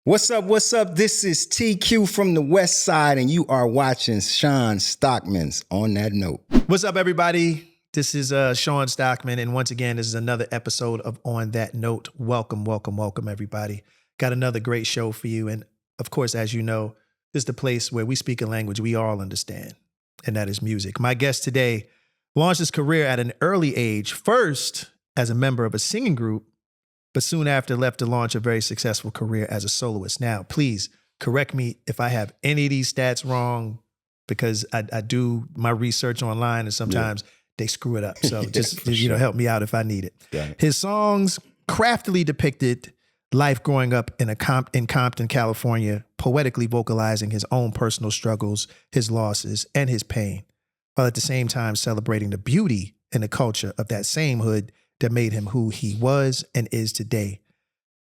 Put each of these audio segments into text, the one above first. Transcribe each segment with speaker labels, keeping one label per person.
Speaker 1: What's up? What's up? This is TQ from the Westside, and you are watching Shawn Stockman's On That Note.
Speaker 2: What's up, everybody? This is Shawn Stockman, and once again, this is another episode of On That Note. Welcome, welcome, welcome, everybody. Got another great show for you, and of course, as you know, this is the place where we speak a language we all understand, and that is music. My guest today launched his career at an early age, first as a member of a singing group, but soon after left to launch a very successful career as a soloist. Now, please correct me if I have any of these stats wrong, because I do my research online and sometimes they screw it up. So just help me out if I need it.
Speaker 1: Yeah.
Speaker 2: His songs craftily depicted life growing up in Compton, California, poetically vocalizing his own personal struggles, his losses, and his pain, while at the same time celebrating the beauty and the culture of that same hood that made him who he was and is today.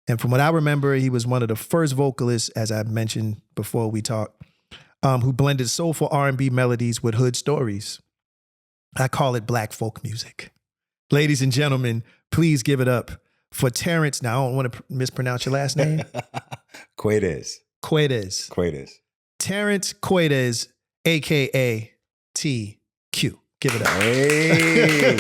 Speaker 2: And from what I remember, he was one of the first vocalists, as I mentioned before we talked, who blended soulful R&B melodies with hood stories. I call it black folk music. Ladies and gentlemen, please give it up for Terrance. Now, I don't want to mispronounce your last name.
Speaker 1: Quaites.
Speaker 2: Terrance Quaites, a.k.a. TQ. Give it up.
Speaker 1: Hey.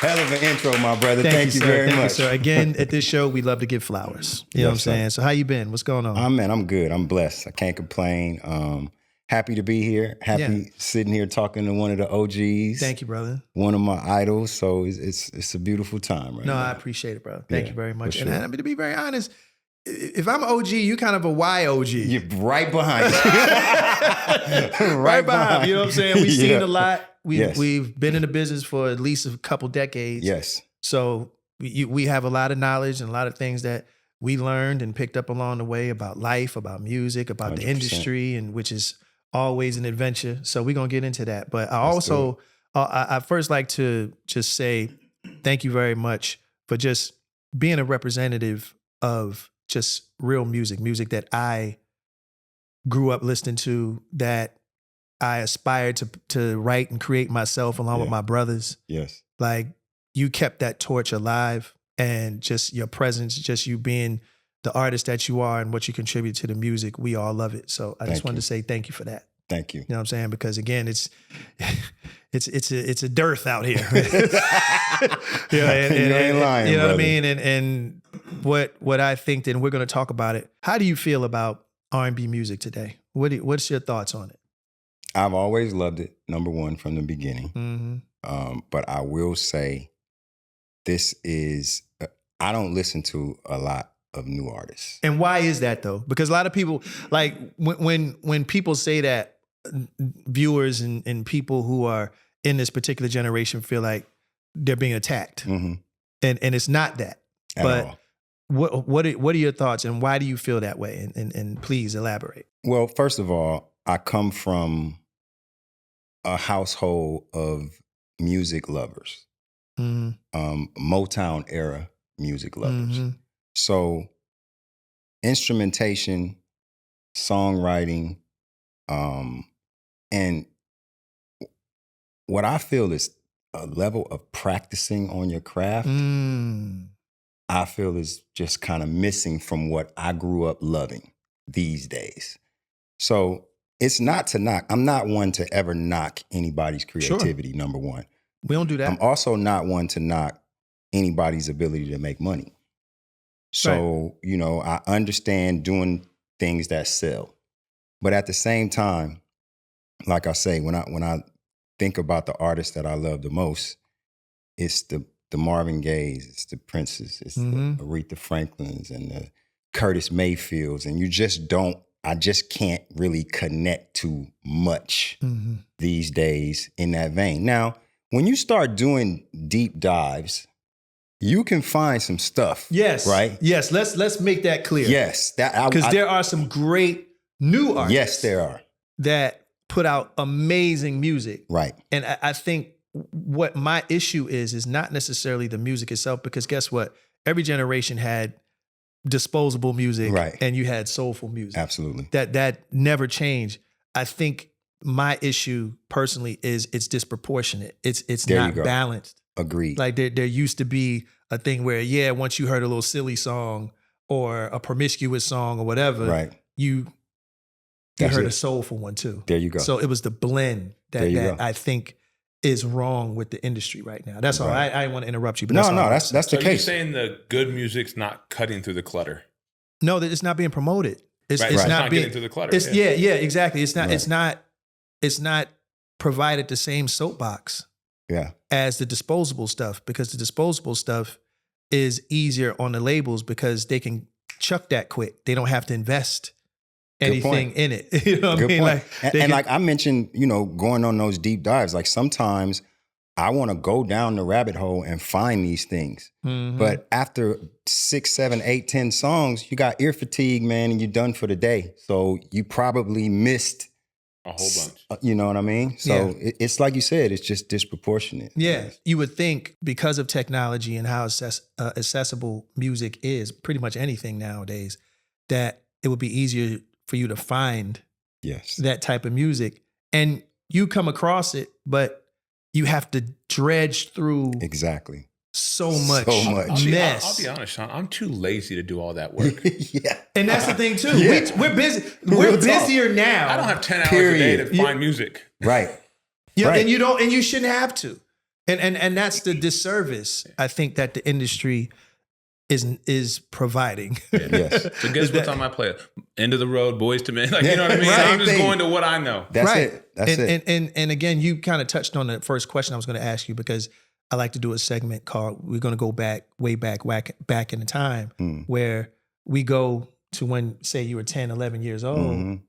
Speaker 1: Hell of an intro, my brother. Thank you very much.
Speaker 2: You, sir. Again, at this show, we love to give flowers. You know what I'm saying? So how you been? What's going on?
Speaker 1: I'm good. I'm blessed. I can't complain. Happy to be here. Happy sitting here talking to one of the OGs.
Speaker 2: Thank you, brother.
Speaker 1: One of my idols. So it's a beautiful time right now.
Speaker 2: I appreciate it, bro. Thank you very much.
Speaker 1: Sure.
Speaker 2: And I mean, to be very honest, if I'm an OG, you kind of a Y OG.
Speaker 1: You're right behind.
Speaker 2: right behind. You know what I'm saying? We've seen a lot.
Speaker 1: Yes.
Speaker 2: We've been in the business for at least a couple decades.
Speaker 1: Yes.
Speaker 2: So we have a lot of knowledge and a lot of things that we learned and picked up along the way about life, about music, about
Speaker 1: 100%.
Speaker 2: the industry, and which is always an adventure. So we're going to get into that. But I also, I first like to just say thank you very much for just being a representative of just real music that I grew up listening to, that I aspired to write and create myself along with my brothers.
Speaker 1: Yes.
Speaker 2: Like, you kept that torch alive, and just your presence, just you being the artist that you are and what you contribute to the music, we all love it. So I just wanted to say thank you for that.
Speaker 1: Thank you.
Speaker 2: You know what I'm saying? Because again, it's a dearth out here.
Speaker 1: You ain't lying,
Speaker 2: you know
Speaker 1: brother.
Speaker 2: what I mean? And what I think, and we're going to talk about it. How do you feel about R&B music today? What's your thoughts on it?
Speaker 1: I've always loved it, number one, from the beginning.
Speaker 2: Mm-hmm.
Speaker 1: But I will say I don't listen to a lot of new artists.
Speaker 2: And why is that, though? Because a lot of people, like when people say that, viewers and people who are in this particular generation feel like they're being attacked.
Speaker 1: Mm-hmm.
Speaker 2: And it's not that.
Speaker 1: At all.
Speaker 2: What are your thoughts, and why do you feel that way? And please elaborate.
Speaker 1: Well, first of all, I come from a household of music lovers, Motown era music lovers.
Speaker 2: Mm-hmm.
Speaker 1: So instrumentation, songwriting, and what I feel is a level of practicing on your craft, I feel is just kind of missing from what I grew up loving these days. So it's not to knock. I'm not one to ever knock anybody's creativity, number one.
Speaker 2: We don't do that.
Speaker 1: I'm also not one to knock anybody's ability to make money. So, I understand doing things that sell. But at the same time, like I say, when I think about the artists that I love the most, it's the Marvin Gayes, it's the Princes, it's the Aretha Franklins and the Curtis Mayfields. And I just can't really connect to much these days in that vein. Now, when you start doing deep dives, you can find some stuff.
Speaker 2: Yes.
Speaker 1: Right?
Speaker 2: Yes. Let's make that clear.
Speaker 1: Yes.
Speaker 2: Because there are some great new artists.
Speaker 1: Yes, there are.
Speaker 2: That put out amazing music.
Speaker 1: Right.
Speaker 2: And I think what my issue is not necessarily the music itself, because guess what? Every generation had disposable music,
Speaker 1: right,
Speaker 2: and you had soulful music.
Speaker 1: Absolutely.
Speaker 2: That never changed. I think my issue personally is it's disproportionate. It's not balanced.
Speaker 1: Agreed.
Speaker 2: Like there used to be a thing where, once you heard a little silly song or a promiscuous song or whatever,
Speaker 1: Right.
Speaker 2: you
Speaker 1: That's
Speaker 2: heard
Speaker 1: it.
Speaker 2: a soulful one too.
Speaker 1: There you go.
Speaker 2: So it was the blend
Speaker 1: There you
Speaker 2: that
Speaker 1: go.
Speaker 2: I think is wrong with the industry right now. That's all.
Speaker 1: Right.
Speaker 2: I want to interrupt you, but
Speaker 1: No,
Speaker 2: that's all.
Speaker 1: that's the
Speaker 3: So you're
Speaker 1: case.
Speaker 3: saying the good music's not cutting through the clutter?
Speaker 2: No, that it's not being promoted. It's
Speaker 3: Right.
Speaker 2: it's
Speaker 3: It's
Speaker 2: not
Speaker 3: not
Speaker 2: being
Speaker 3: getting through the clutter.
Speaker 2: It's yeah, exactly. It's not.
Speaker 1: Right.
Speaker 2: It's not provided the same soapbox
Speaker 1: Yeah.
Speaker 2: as the disposable stuff, because the disposable stuff is easier on the labels because they can chuck that quick. They don't have to invest anything in it. You know what I mean?
Speaker 1: Point.
Speaker 2: Like,
Speaker 1: and like I mentioned, going on those deep dives, like sometimes I want to go down the rabbit hole and find these things.
Speaker 2: Mhm.
Speaker 1: But after 6, 7, 8, 10 songs, you got ear fatigue, man, and you're done for the day. So you probably missed
Speaker 3: A whole bunch.
Speaker 1: You know what I mean? So it's like you said, it's just disproportionate.
Speaker 2: Yeah, you would think because of technology and how accessible music is, pretty much anything nowadays, that it would be easier for you to find
Speaker 1: Yes.
Speaker 2: that type of music. And you come across it, but you have to dredge through
Speaker 1: Exactly.
Speaker 2: so much
Speaker 1: much.
Speaker 2: mess.
Speaker 3: I'll be honest, Sean. I'm too lazy to do all that work.
Speaker 1: Yeah.
Speaker 2: And that's the thing too.
Speaker 1: Yeah.
Speaker 2: We're busy.
Speaker 1: Real
Speaker 2: We're
Speaker 1: talk.
Speaker 2: busier now.
Speaker 3: I don't have 10 hours a day to
Speaker 1: Period.
Speaker 3: find music.
Speaker 1: Right.
Speaker 2: You know,
Speaker 1: Right.
Speaker 2: and you don't, and you shouldn't have to. And that's the disservice I think that the industry is providing.
Speaker 1: Yes.
Speaker 3: So guess what's on my playlist? End of the Road, Boys to Men. Like, you know what I mean?
Speaker 2: Right.
Speaker 3: So I'm just
Speaker 1: Same thing.
Speaker 3: going to what I know.
Speaker 1: That's
Speaker 2: Right.
Speaker 1: it. That's it.
Speaker 2: And again, you kind of touched on the first question I was going to ask you, because I like to do a segment called, we're going to go way back in the time, where we go to when, say you were 10, 11 years old,
Speaker 1: Mhm.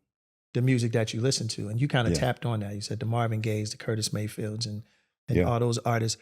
Speaker 2: the music that you listened to. And you kind of
Speaker 1: Yeah.
Speaker 2: tapped on that. You said the Marvin Gayes, the Curtis Mayfields, and
Speaker 1: Yeah.
Speaker 2: all those artists.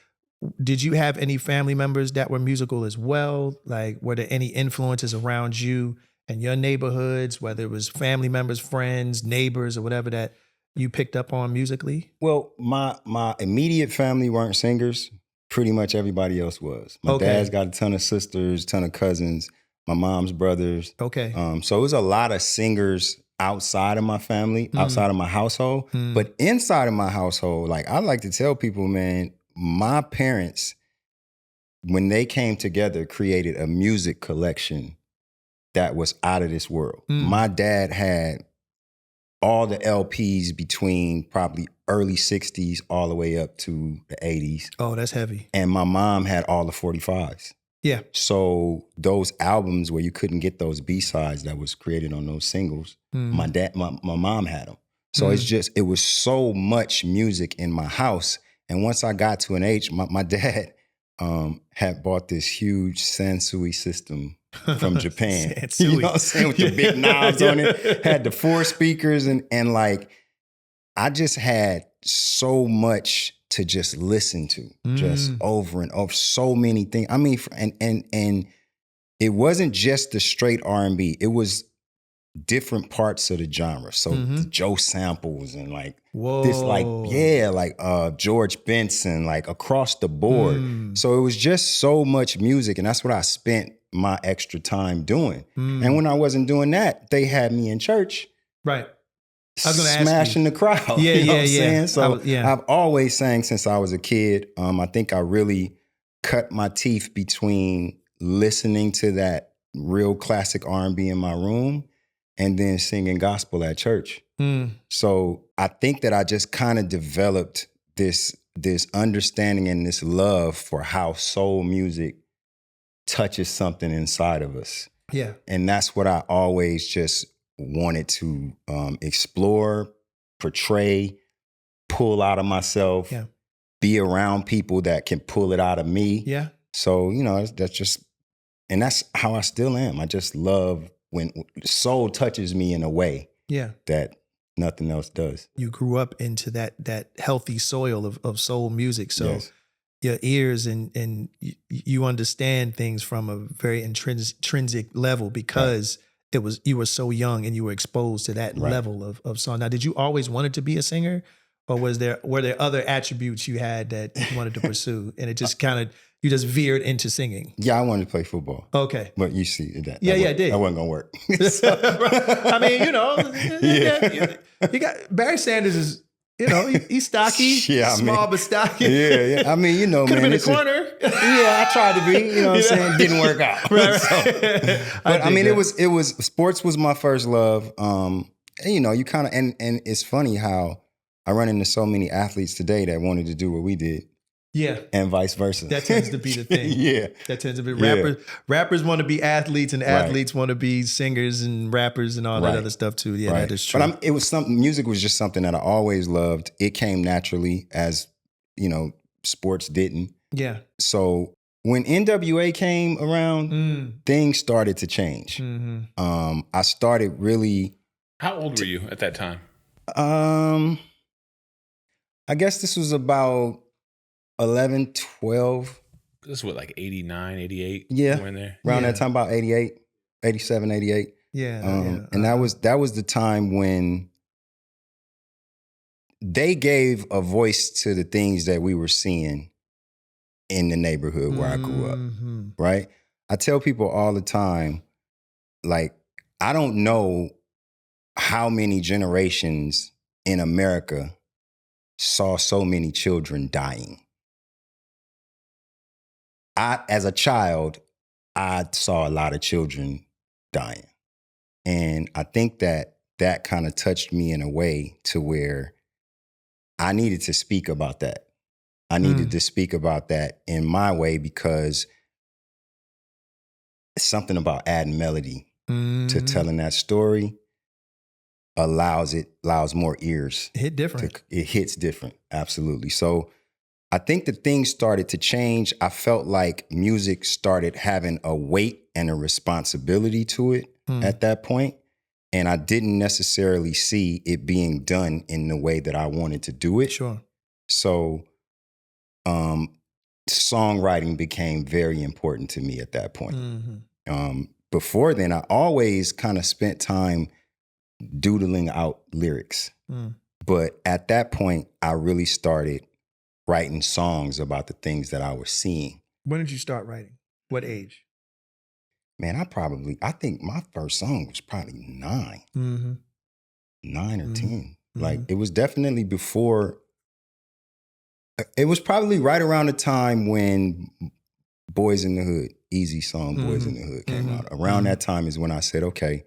Speaker 2: Did you have any family members that were musical as well? Like, were there any influences around you and your neighborhoods, whether it was family members, friends, neighbors, or whatever, that you picked up on musically?
Speaker 1: Well, my immediate family weren't singers. Pretty much everybody else was. My
Speaker 2: Okay.
Speaker 1: dad's got a ton of sisters, ton of cousins, my mom's brothers.
Speaker 2: Okay.
Speaker 1: So it was a lot of singers outside of my family, outside of my household. But inside of my household, like I like to tell people, man, my parents, when they came together, created a music collection that was out of this world. My dad had all the LPs between probably early 60s all the way up to the 80s.
Speaker 2: Oh, that's heavy.
Speaker 1: And my mom had all the 45s.
Speaker 2: Yeah.
Speaker 1: So those albums where you couldn't get those B-sides that was created on those singles, my mom had them. So it was so much music in my house. And once I got to an age, my dad had bought this huge Sansui system from Japan.
Speaker 2: Sansui.
Speaker 1: You know what I'm saying? With the big knobs on it. Had the 4 speakers and like, I just had so much to just listen to, just over and over, so many things. I mean, and it wasn't just the straight R&B. It was different parts of the genre. So the Joe samples and like this, like George Benson, like across the board. So it was just so much music, and that's what I spent my extra time doing. And when I wasn't doing that, they had me in church.
Speaker 2: Right. I was gonna ask
Speaker 1: smashing the crowd.
Speaker 2: Yeah,
Speaker 1: you know
Speaker 2: yeah,
Speaker 1: what I'm saying? So
Speaker 2: yeah.
Speaker 1: I've always sang since I was a kid. I think I really cut my teeth between listening to that real classic R&B in my room and then singing gospel at church. So I think that I just kind of developed this understanding and this love for how soul music touches something inside of us.
Speaker 2: Yeah.
Speaker 1: And that's what I always just wanted to explore, portray, pull out of myself, be around people that can pull it out of me.
Speaker 2: Yeah.
Speaker 1: So, that's just, and that's how I still am. I just love when soul touches me in a way that nothing else does.
Speaker 2: You grew up into that healthy soil of soul music. So
Speaker 1: Yes.
Speaker 2: your ears and you understand things from a very intrinsic level because you were so young and you were exposed to that level of song. Now, did you always wanted to be a singer, or were there other attributes you had that you wanted to pursue, and it just you just veered into singing?
Speaker 1: Yeah, I wanted to play football.
Speaker 2: Okay.
Speaker 1: But you see that.
Speaker 2: Yeah, I did.
Speaker 1: That wasn't going to work.
Speaker 2: I mean, you got Barry Sanders You know, he's stocky, small but stocky.
Speaker 1: Yeah. I mean, you know,
Speaker 2: Could
Speaker 1: man.
Speaker 2: have been a corner.
Speaker 1: I tried to be, you know what I'm saying? Didn't work out.
Speaker 2: Right.
Speaker 1: But I mean, it was sports was my first love. And, you know, you kind of, and it's funny how I run into so many athletes today that wanted to do what we did.
Speaker 2: Yeah.
Speaker 1: And vice versa.
Speaker 2: That tends to be the thing.
Speaker 1: Yeah.
Speaker 2: That tends to be rappers want to be athletes and athletes want to be singers and rappers and all that other stuff too. Yeah, that is true.
Speaker 1: But it was something, music was just something that I always loved. It came naturally as, you know, sports didn't.
Speaker 2: Yeah.
Speaker 1: So when NWA came around, things started to change.
Speaker 2: Mm-hmm.
Speaker 1: I started really.
Speaker 3: How old were you at that time?
Speaker 1: I guess this was about 11, 12.
Speaker 3: This is what, like 89, 88?
Speaker 1: Yeah.
Speaker 3: In there?
Speaker 1: Around that time, about 88, 87, 88.
Speaker 2: Yeah.
Speaker 1: And that was the time when they gave a voice to the things that we were seeing in the neighborhood where I grew up, right? I tell people all the time, like, I don't know how many generations in America saw so many children dying. As a child, I saw a lot of children dying. And I think that kind of touched me in a way to where I needed to speak about that. I needed to speak about that in my way because something about adding melody to telling that story allows more ears.
Speaker 2: Hit different.
Speaker 1: It hits different. Absolutely. So I think that things started to change. I felt like music started having a weight and a responsibility to it at that point. And I didn't necessarily see it being done in the way that I wanted to do it.
Speaker 2: Sure.
Speaker 1: So songwriting became very important to me at that point. Before then, I always kind of spent time doodling out lyrics. But at that point, I really started writing songs about the things that I was seeing.
Speaker 2: When did you start writing? What age?
Speaker 1: Man, I think my first song was probably 9. 9 or 10. Like, it was definitely before. It was probably right around the time when Boys in the Hood, Easy song, Boys in the Hood came out. Around that time is when I said, okay,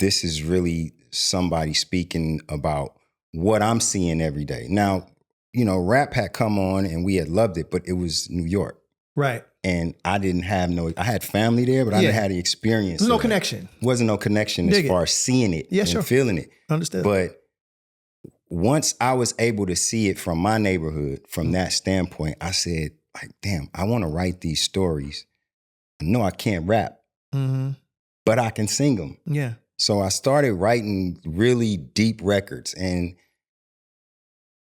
Speaker 1: this is really somebody speaking about what I'm seeing every day. Now, you know, rap had come on and we had loved it, but it was New York.
Speaker 2: Right.
Speaker 1: And I didn't have I had family there, but I didn't have the experience.
Speaker 2: There's no connection.
Speaker 1: Wasn't no connection as far as seeing it and feeling it.
Speaker 2: Understood.
Speaker 1: But once I was able to see it from my neighborhood, from that standpoint, I said, like, damn, I want to write these stories. I know I can't rap, but I can sing them.
Speaker 2: Yeah.
Speaker 1: So I started writing really deep records. And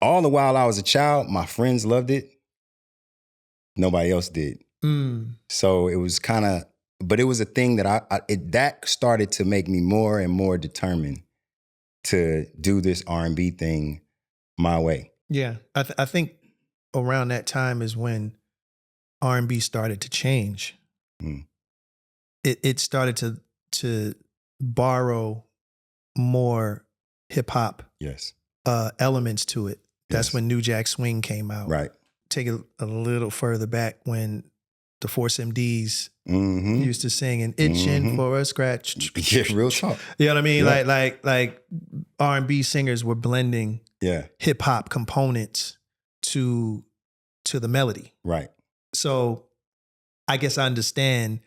Speaker 1: all the while I was a child, my friends loved it. Nobody else did. So it was kind of, but it was a thing that that started to make me more and more determined to do this R&B thing my way.
Speaker 2: Yeah. I think around that time is when R&B started to change. It started to borrow more hip hop elements to it. That's when New Jack Swing came out.
Speaker 1: Right.
Speaker 2: Take it a little further back when the Force MDs used to sing and itching for a scratch.
Speaker 1: Yeah, real talk.
Speaker 2: You know what I mean? Yeah. Like R&B singers were blending hip hop components to the melody.
Speaker 1: Right.
Speaker 2: So I guess I understand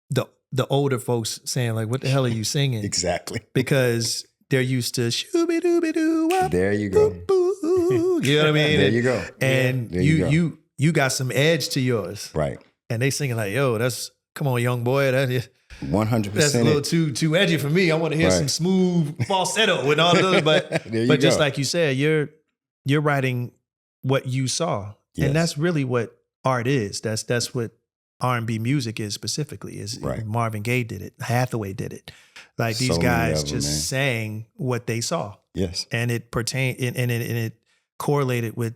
Speaker 2: the older folks saying like, "What the hell are you singing?"
Speaker 1: Exactly.
Speaker 2: Because they're used to shooby dooby doo.
Speaker 1: There you go.
Speaker 2: You know what I mean?
Speaker 1: There you go.
Speaker 2: And you got some edge to yours.
Speaker 1: Right.
Speaker 2: And they singing like, yo, come on, young boy.
Speaker 1: 100%.
Speaker 2: That's a little too edgy for me. I want to hear some smooth falsetto and all of those. But just like you said, you're writing what you saw. Yes. And that's really what art is. That's what R&B music is specifically. Marvin Gaye did it. Hathaway did it. Like these guys just sang what they saw.
Speaker 1: Yes.
Speaker 2: And it pertained and it correlated with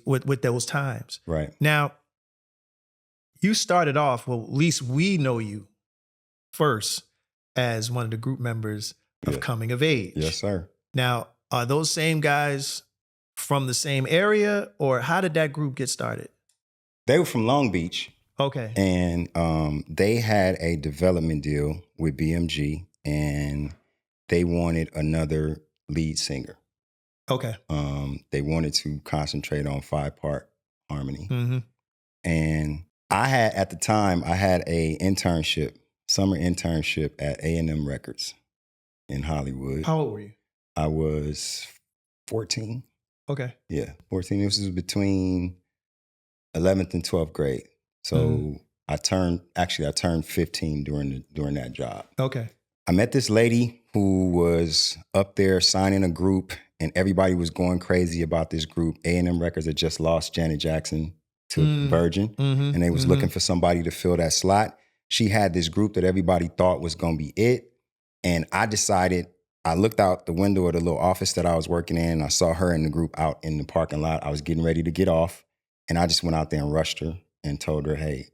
Speaker 2: with those times.
Speaker 1: Right.
Speaker 2: Now, you started off, well, at least we know you first as one of the group members of Coming of Age.
Speaker 1: Yes, sir.
Speaker 2: Now, are those same guys from the same area, or how did that group get started?
Speaker 1: They were from Long Beach.
Speaker 2: Okay.
Speaker 1: And they had a development deal with BMG, and they wanted another lead singer.
Speaker 2: Okay.
Speaker 1: They wanted to concentrate on 5-part harmony.
Speaker 2: Mm-hmm.
Speaker 1: And I had, at the time, I had a summer internship at A&M Records in Hollywood.
Speaker 2: How old were you?
Speaker 1: I was 14.
Speaker 2: Okay.
Speaker 1: Yeah, 14. This was between 11th and 12th grade. So I turned 15 during that job.
Speaker 2: Okay.
Speaker 1: I met this lady who was up there signing a group, and everybody was going crazy about this group. A&M Records had just lost Janet Jackson to Virgin, and they was looking for somebody to fill that slot. She had this group that everybody thought was going to be it. And I looked out the window of the little office that I was working in, and I saw her and the group out in the parking lot. I was getting ready to get off, and I just went out there and rushed her and told her, hey,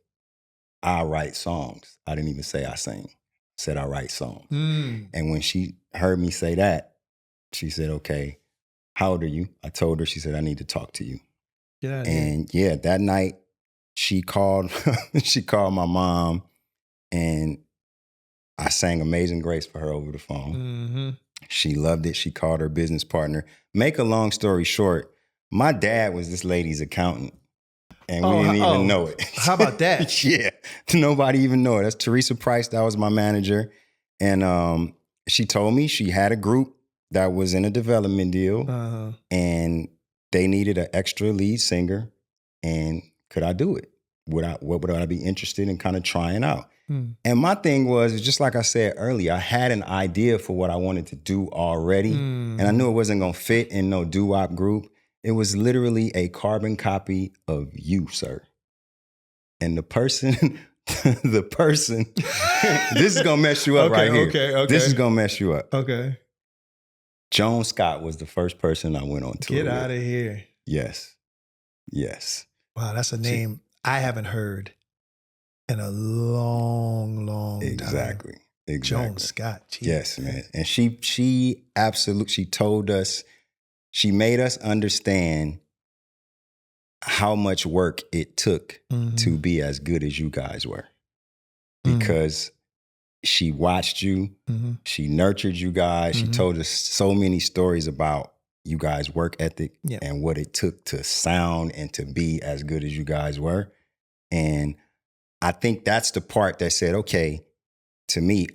Speaker 1: I write songs. I didn't even say I sing. I said I write songs. And when she heard me say that, she said, okay, how old are you? I told her. She said, I need to talk to you.
Speaker 2: Yeah.
Speaker 1: And yeah, that night she called my mom, and I sang Amazing Grace for her over the phone.
Speaker 2: Mm-hmm.
Speaker 1: She loved it. She called her business partner. Make a long story short, my dad was this lady's accountant. And we didn't even know it.
Speaker 2: How about that?
Speaker 1: Yeah. Nobody even know it. That's Teresa Price. That was my manager. And she told me she had a group that was in a development deal. And they needed an extra lead singer. And could I do it? What would I be interested in kind of trying out? And my thing was, just like I said earlier, I had an idea for what I wanted to do already. And I knew it wasn't going to fit in no doo-wop group. It was literally a carbon copy of you, sir. And the person, this is going to mess you up right here.
Speaker 2: Okay.
Speaker 1: This is going to mess you up.
Speaker 2: Okay.
Speaker 1: Joan Scott was the first person I went on tour with.
Speaker 2: Get out of here.
Speaker 1: Yes.
Speaker 2: Wow, that's a name I haven't heard in a long time.
Speaker 1: Exactly.
Speaker 2: Joan Scott. Jesus.
Speaker 1: Yes, man. And she absolutely told us, she made us understand how much work it took to be as good as you guys were. Because she watched you, she nurtured you guys, she told us so many stories about you guys' work ethic and what it took to sound and to be as good as you guys were. And I think that's the part that said, okay, to me,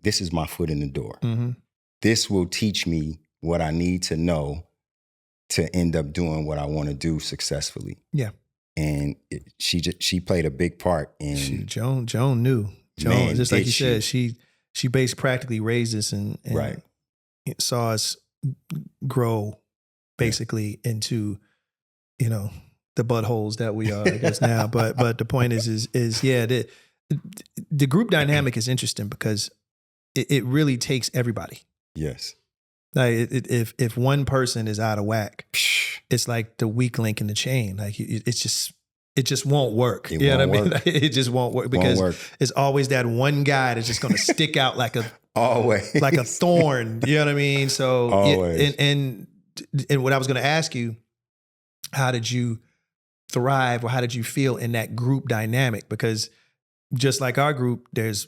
Speaker 1: this is my foot in the door. This will teach me what I need to know to end up doing what I want to do successfully. Yeah. And she played a big part in...
Speaker 2: Joan knew. Joan, just like you said, she basically practically raised us and saw us grow basically into, the buttholes that we are, I guess, now. But the point is the group dynamic is interesting because it really takes everybody.
Speaker 1: Yes.
Speaker 2: Like if one person is out of whack, it's like the weak link in the chain. Like it just won't work. You know what I mean? Like, it just won't work because it's always that one guy that's just going to stick out like a thorn. You know what I mean? So
Speaker 1: always.
Speaker 2: And what I was going to ask you, how did you thrive or how did you feel in that group dynamic? Because just like our group, there's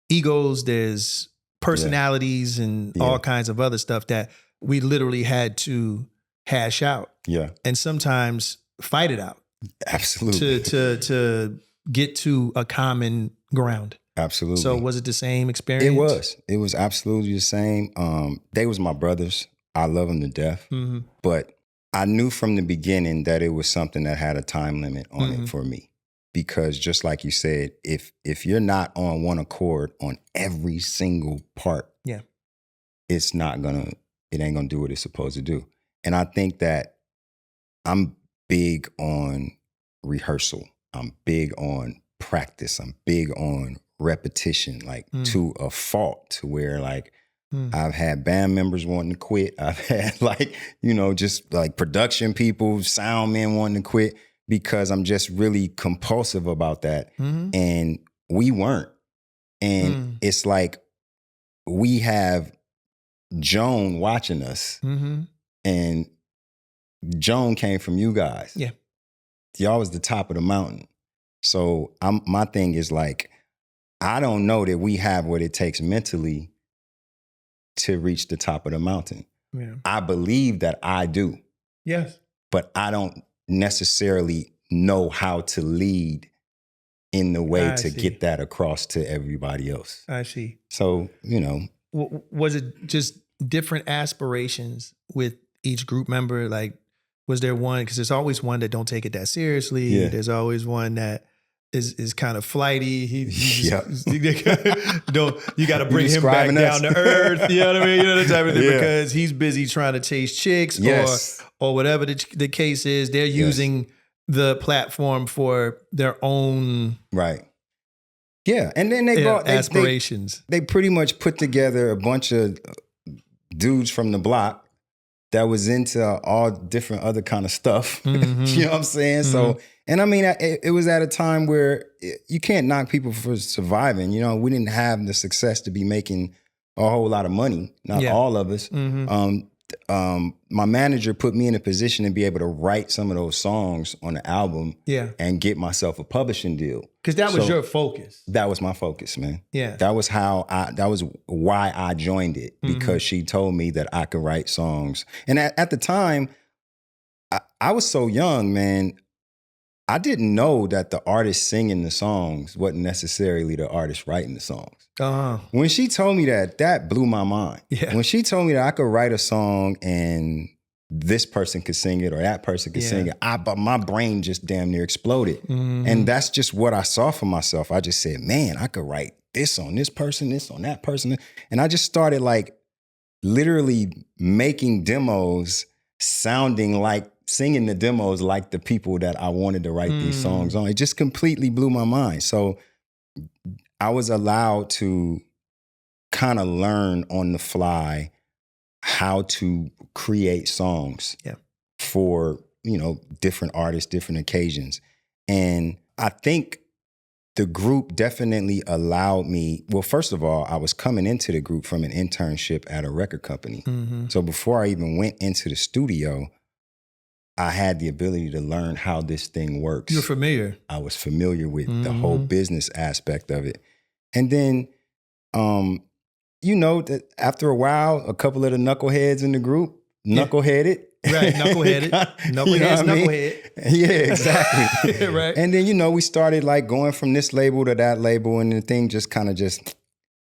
Speaker 2: egos, there's personalities and all kinds of other stuff that we literally had to hash out. Yeah. And sometimes fight it out.
Speaker 1: Absolutely.
Speaker 2: To get to a common ground.
Speaker 1: Absolutely.
Speaker 2: So was it the same experience?
Speaker 1: It was absolutely the same. They was my brothers. I love them to death. But I knew from the beginning that it was something that had a time limit on it for me. Because just like you said, if you're not on one accord on every single part, it ain't gonna do what it's supposed to do. And I think that I'm big on rehearsal. I'm big on practice. I'm big on repetition, like to a fault, to where like I've had band members wanting to quit. I've had just like production people, sound men wanting to quit because I'm just really compulsive about that. And we weren't. And it's like we have Joan watching us,
Speaker 2: Mm-hmm.
Speaker 1: and Joan came from you guys.
Speaker 2: Yeah.
Speaker 1: Y'all was the top of the mountain. So my thing is like, I don't know that we have what it takes mentally to reach the top of the mountain.
Speaker 2: Yeah.
Speaker 1: I believe that I do,
Speaker 2: Yes.
Speaker 1: but I don't necessarily know how to lead in the way
Speaker 2: I
Speaker 1: to
Speaker 2: see.
Speaker 1: get that across to everybody else.
Speaker 2: I see.
Speaker 1: So, you know.
Speaker 2: Was it just different aspirations with each group member? Like, was there one? Because there's always one that don't take it that seriously.
Speaker 1: Yeah.
Speaker 2: There's always one that is kind of flighty. You got to bring him back
Speaker 1: describing us.
Speaker 2: down to earth. You know what I mean? You know, that type of thing.
Speaker 1: Yeah.
Speaker 2: Because he's busy trying to chase chicks,
Speaker 1: Yes.
Speaker 2: or whatever the case is. They're using the platform for their own
Speaker 1: Right. Yeah. And then they brought
Speaker 2: aspirations.
Speaker 1: They pretty much put together a bunch of dudes from the block that was into all different other kind of stuff.
Speaker 2: Mm-hmm.
Speaker 1: You know what I'm saying?
Speaker 2: Mm-hmm.
Speaker 1: So, and I mean, it was at a time where you can't knock people for surviving. You know, we didn't have the success to be making a whole lot of money. Not all of us.
Speaker 2: Mm-hmm.
Speaker 1: My manager put me in a position to be able to write some of those songs on the album and get myself a publishing deal.
Speaker 2: Because that was your focus.
Speaker 1: That was my focus, man.
Speaker 2: Yeah.
Speaker 1: That was why I joined it, because she told me that I could write songs. And at the time, I was so young, man. I didn't know that the artist singing the songs wasn't necessarily the artist writing the songs.
Speaker 2: Uh-huh.
Speaker 1: When she told me that blew my mind.
Speaker 2: Yeah.
Speaker 1: When she told me that I could write a song and this person could sing it or that person could sing it, but my brain just damn near exploded.
Speaker 2: Mm-hmm.
Speaker 1: And that's just what I saw for myself. I just said, man, I could write this on this person, this on that person. And I just started like literally making demos sounding like, singing the demos like the people that I wanted to write these songs on. It just completely blew my mind. So I was allowed to kind of learn on the fly how to create songs for, you know, different artists, different occasions. And I think the group definitely allowed me, well, first of all, I was coming into the group from an internship at a record company.
Speaker 2: Mm-hmm.
Speaker 1: So before I even went into the studio, I had the ability to learn how this thing works.
Speaker 2: You're familiar.
Speaker 1: I was familiar with the whole business aspect of it. And then, you know, that after a while, a couple of the knuckleheads in the group, knuckleheaded.
Speaker 2: Right, knuckleheaded. Knuckleheads, knucklehead.
Speaker 1: Yeah, exactly.
Speaker 2: Right.
Speaker 1: And then, you know, we started like going from this label to that label, and the thing just kind of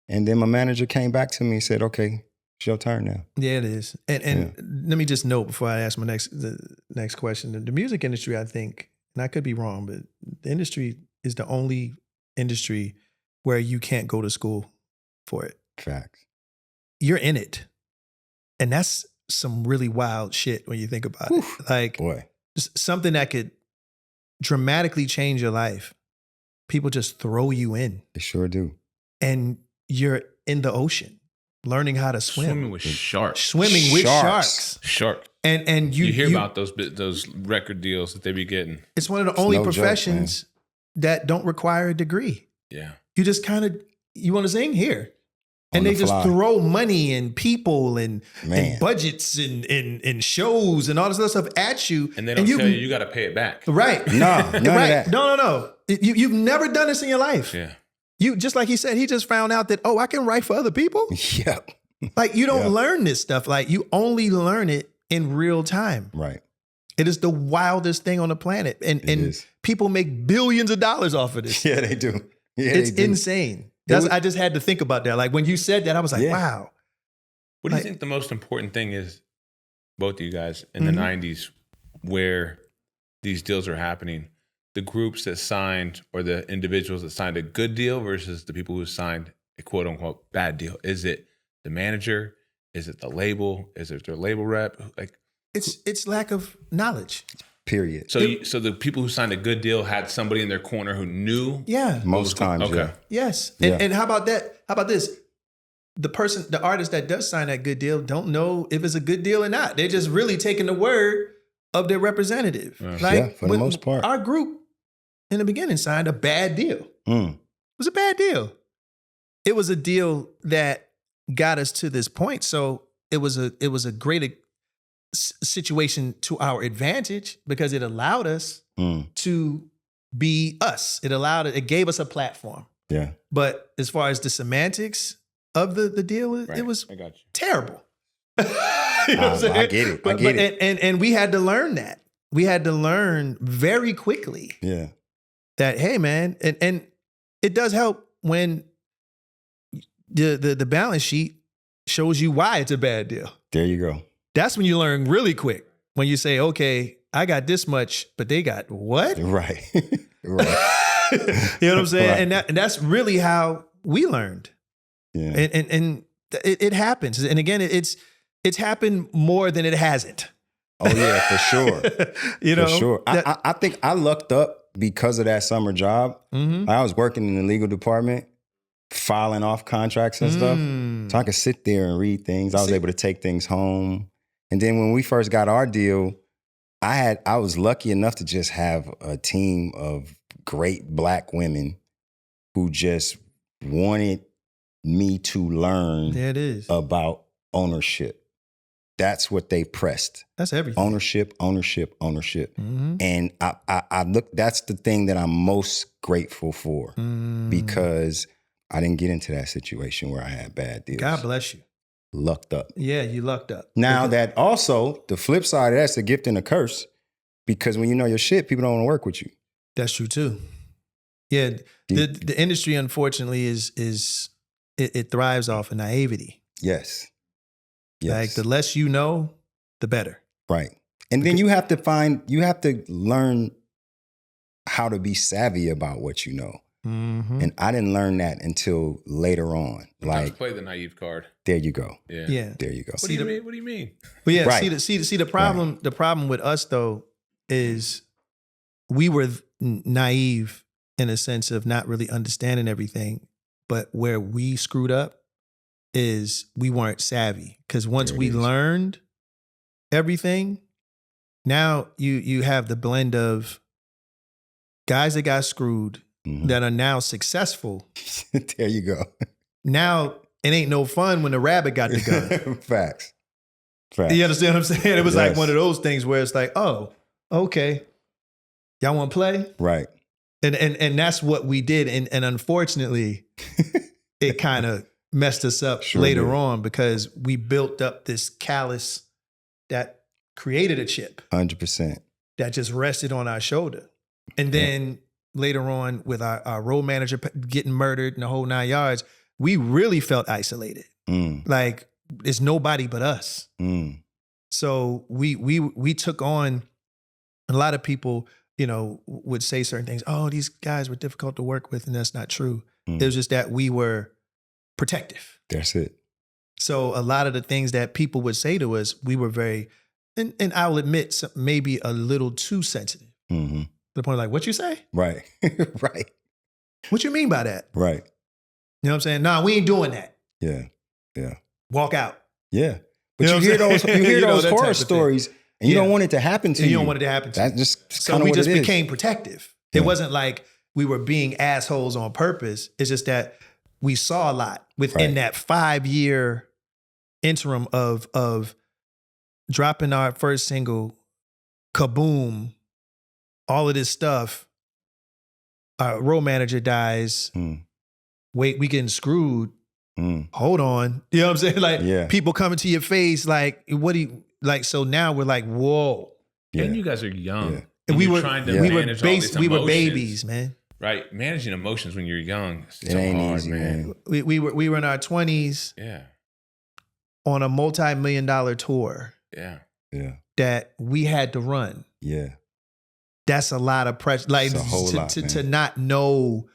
Speaker 1: and then my manager came back to me and said, okay, it's your turn now.
Speaker 2: Yeah, it is. And let me just note before I ask the next question. The music industry, I think, and I could be wrong, but the industry is the only industry where you can't go to school for it.
Speaker 1: Facts.
Speaker 2: You're in it. And that's some really wild shit when you think about it. Like,
Speaker 1: boy,
Speaker 2: something that could dramatically change your life. People just throw you in.
Speaker 1: They sure do.
Speaker 2: And you're in the ocean. Learning how to swim.
Speaker 3: Swimming with sharks.
Speaker 2: Swimming with sharks.
Speaker 3: Shark.
Speaker 2: And you
Speaker 3: hear about those record deals that they be getting.
Speaker 2: It's one of the only professions that don't require a degree.
Speaker 3: Yeah.
Speaker 2: You just kind of, you want to sing? Here. And they just throw money and people and budgets and shows and all this other stuff at you.
Speaker 3: And they don't tell you got to pay it back.
Speaker 2: Right.
Speaker 1: No, none of that.
Speaker 2: No. You've never done this in your life.
Speaker 3: Yeah.
Speaker 2: You, just like he said, he just found out that, I can write for other people.
Speaker 1: Yep.
Speaker 2: Like, you don't learn this stuff. Like, you only learn it in real time.
Speaker 1: Right.
Speaker 2: It is the wildest thing on the planet. And people make billions of dollars off of this.
Speaker 1: Yeah, they do. Yeah,
Speaker 2: it's insane. I just had to think about that. Like, when you said that, I was like, wow.
Speaker 3: What do you think the most important thing is, both of you guys, in the 90s, where these deals are happening? The groups that signed, or the individuals that signed a good deal versus the people who signed a quote unquote bad deal? Is it the manager? Is it the label? Is it their label rep? Like,
Speaker 2: it's lack of knowledge.
Speaker 1: Period.
Speaker 3: So the people who signed a good deal had somebody in their corner who knew?
Speaker 2: Yeah.
Speaker 1: Most times,
Speaker 3: okay.
Speaker 2: Yes. And how about that? How about this? The artist that does sign that good deal don't know if it's a good deal or not. They're just really taking the word of their representative. Like,
Speaker 1: for the most part.
Speaker 2: Our group in the beginning signed a bad deal. It was a bad deal. It was a deal that got us to this point. So it was a great situation to our advantage because it allowed us to be us. It gave us a platform.
Speaker 1: Yeah.
Speaker 2: But as far as the semantics of the deal, it was terrible. You know what I'm saying?
Speaker 1: I get it.
Speaker 2: And we had to learn that. We had to learn very quickly.
Speaker 1: Yeah.
Speaker 2: That, hey man, and it does help when the balance sheet shows you why it's a bad deal.
Speaker 1: There you go.
Speaker 2: That's when you learn really quick. When you say, okay, I got this much, but they got what?
Speaker 1: Right. Right.
Speaker 2: You know what I'm saying? Right. And that's really how we learned.
Speaker 1: Yeah.
Speaker 2: And it happens. And again, it's happened more than it hasn't.
Speaker 1: Oh yeah, for sure.
Speaker 2: You know,
Speaker 1: for sure. I think I lucked up because of that summer job.
Speaker 2: Mm-hmm.
Speaker 1: I was working in the legal department, filing off contracts and stuff. So I could sit there and read things. I was able to take things home. And then when we first got our deal, I was lucky enough to just have a team of great Black women who just wanted me to learn about ownership. That's what they pressed.
Speaker 2: That's everything.
Speaker 1: Ownership.
Speaker 2: Mm-hmm.
Speaker 1: And I look, that's the thing that I'm most grateful for because I didn't get into that situation where I had bad deals.
Speaker 2: God bless you.
Speaker 1: Lucked up.
Speaker 2: Yeah, you lucked up.
Speaker 1: Now that also, the flip side of that's a gift and a curse because when you know your shit, people don't want to work with you.
Speaker 2: That's true too. Yeah, the industry unfortunately it thrives off of naivety.
Speaker 1: Yes.
Speaker 2: Like the less you know, the better.
Speaker 1: Right. And then you have to learn how to be savvy about what you know.
Speaker 2: Mm-hmm.
Speaker 1: And I didn't learn that until later on. Like
Speaker 3: play the naive card.
Speaker 1: There you go.
Speaker 3: Yeah.
Speaker 1: There you go.
Speaker 3: What do you mean? What do you mean?
Speaker 2: Well, yeah.
Speaker 1: Right.
Speaker 2: See the problem. Right. The problem with us though is we were naive in a sense of not really understanding everything. But where we screwed up is we weren't savvy. Because once we learned everything, now you have the blend of guys that got screwed that are now successful.
Speaker 1: There you go.
Speaker 2: Now it ain't no fun when the rabbit got the gun.
Speaker 1: Facts.
Speaker 2: You understand what I'm saying? It was like one of those things where it's like, oh, okay. Y'all want to play?
Speaker 1: Right.
Speaker 2: And that's what we did. And unfortunately, it kind of messed us up later on because we built up this callus that created a chip.
Speaker 1: 100%.
Speaker 2: That just rested on our shoulder. And then later on with our road manager getting murdered and the whole 9 yards, we really felt isolated. Like it's nobody but us. So we took on a lot of people, you know, would say certain things. Oh, these guys were difficult to work with. And that's not true. It was just that we were protective.
Speaker 1: That's it.
Speaker 2: So a lot of the things that people would say to us, we were very, and I'll admit, maybe a little too sensitive. To the point of like, what you say?
Speaker 1: Right. Right.
Speaker 2: What you mean by that?
Speaker 1: Right.
Speaker 2: You know what I'm saying? Nah, we ain't doing that.
Speaker 1: Yeah. Yeah.
Speaker 2: Walk out.
Speaker 1: Yeah. But you hear those horror stories and you don't want it to happen to you.
Speaker 2: You don't want it to happen to you.
Speaker 1: That's just
Speaker 2: so we just became protective. It wasn't like we were being assholes on purpose. It's just that we saw a lot within that 5-year interim of dropping our first single, kaboom, all of this stuff. Our road manager dies. Wait, we getting screwed. Hold on. You know what I'm saying? Like people coming to your face like, what do you, like, so now we're like, whoa.
Speaker 3: Yeah. And you guys are young.
Speaker 2: Yeah. And we were
Speaker 3: trying to manage all these emotions.
Speaker 2: We were babies, man.
Speaker 3: Right. Managing emotions when you're young.
Speaker 1: It ain't hard, easy, man.
Speaker 2: We were in our 20s.
Speaker 3: Yeah.
Speaker 2: On a multi-million-dollar tour.
Speaker 3: Yeah.
Speaker 1: Yeah.
Speaker 2: That we had to run.
Speaker 1: Yeah.
Speaker 2: That's a lot of pressure. Like to not know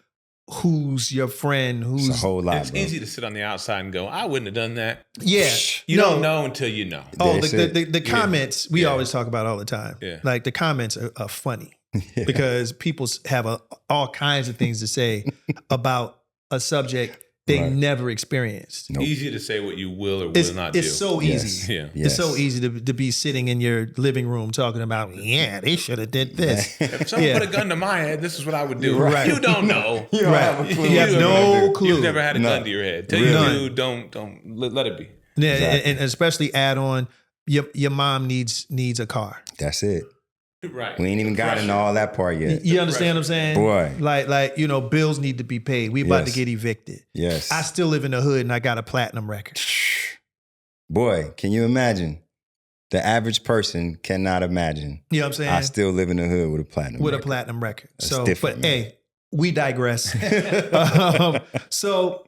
Speaker 2: who's your friend, who's
Speaker 1: it's a whole lot.
Speaker 3: It's easy to sit on the outside and go, I wouldn't have done that.
Speaker 2: Yeah.
Speaker 3: You don't know until you know.
Speaker 2: Oh, the comments we always talk about all the time. Yeah. Like the comments are funny because people have all kinds of things to say about a subject they never experienced.
Speaker 1: Nope.
Speaker 3: Easy to say what you will or will not do.
Speaker 2: It's so easy.
Speaker 3: Yeah.
Speaker 2: It's so easy to be sitting in your living room talking about, they should have did this.
Speaker 3: If someone put a gun to my head, this is what I would do.
Speaker 2: Right.
Speaker 3: You don't know.
Speaker 1: You don't have a clue.
Speaker 2: You have no clue.
Speaker 3: You've never had a gun to your head. Till you do, don't let it be.
Speaker 2: Yeah, and especially add on, your mom needs a car.
Speaker 1: That's it.
Speaker 3: Right.
Speaker 1: We ain't even got into all that part yet.
Speaker 2: You understand what I'm saying?
Speaker 1: Boy.
Speaker 2: Like bills need to be paid. We about to get evicted.
Speaker 1: Yes.
Speaker 2: I still live in the hood and I got a platinum record.
Speaker 1: Boy, can you imagine? The average person cannot imagine.
Speaker 2: You know what I'm saying?
Speaker 1: I still live in the hood with a platinum record.
Speaker 2: A platinum record.
Speaker 1: That's
Speaker 2: so,
Speaker 1: different,
Speaker 2: but
Speaker 1: man.
Speaker 2: hey, we digress. So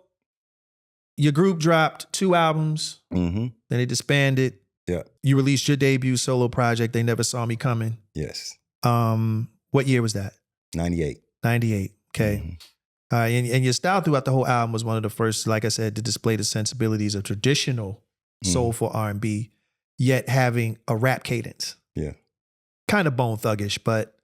Speaker 2: your group dropped 2 albums,
Speaker 1: Mm-hmm.
Speaker 2: then it disbanded.
Speaker 1: Yeah.
Speaker 2: You released your debut solo project, They Never Saw Me Coming.
Speaker 1: Yes.
Speaker 2: What year was that?
Speaker 1: 98.
Speaker 2: 98. Okay.
Speaker 1: Mm-hmm.
Speaker 2: And your style throughout the whole album was one of the first, like I said, to display the sensibilities of traditional soulful R&B, yet having a rap cadence.
Speaker 1: Yeah.
Speaker 2: Kind of Bone Thuggish, but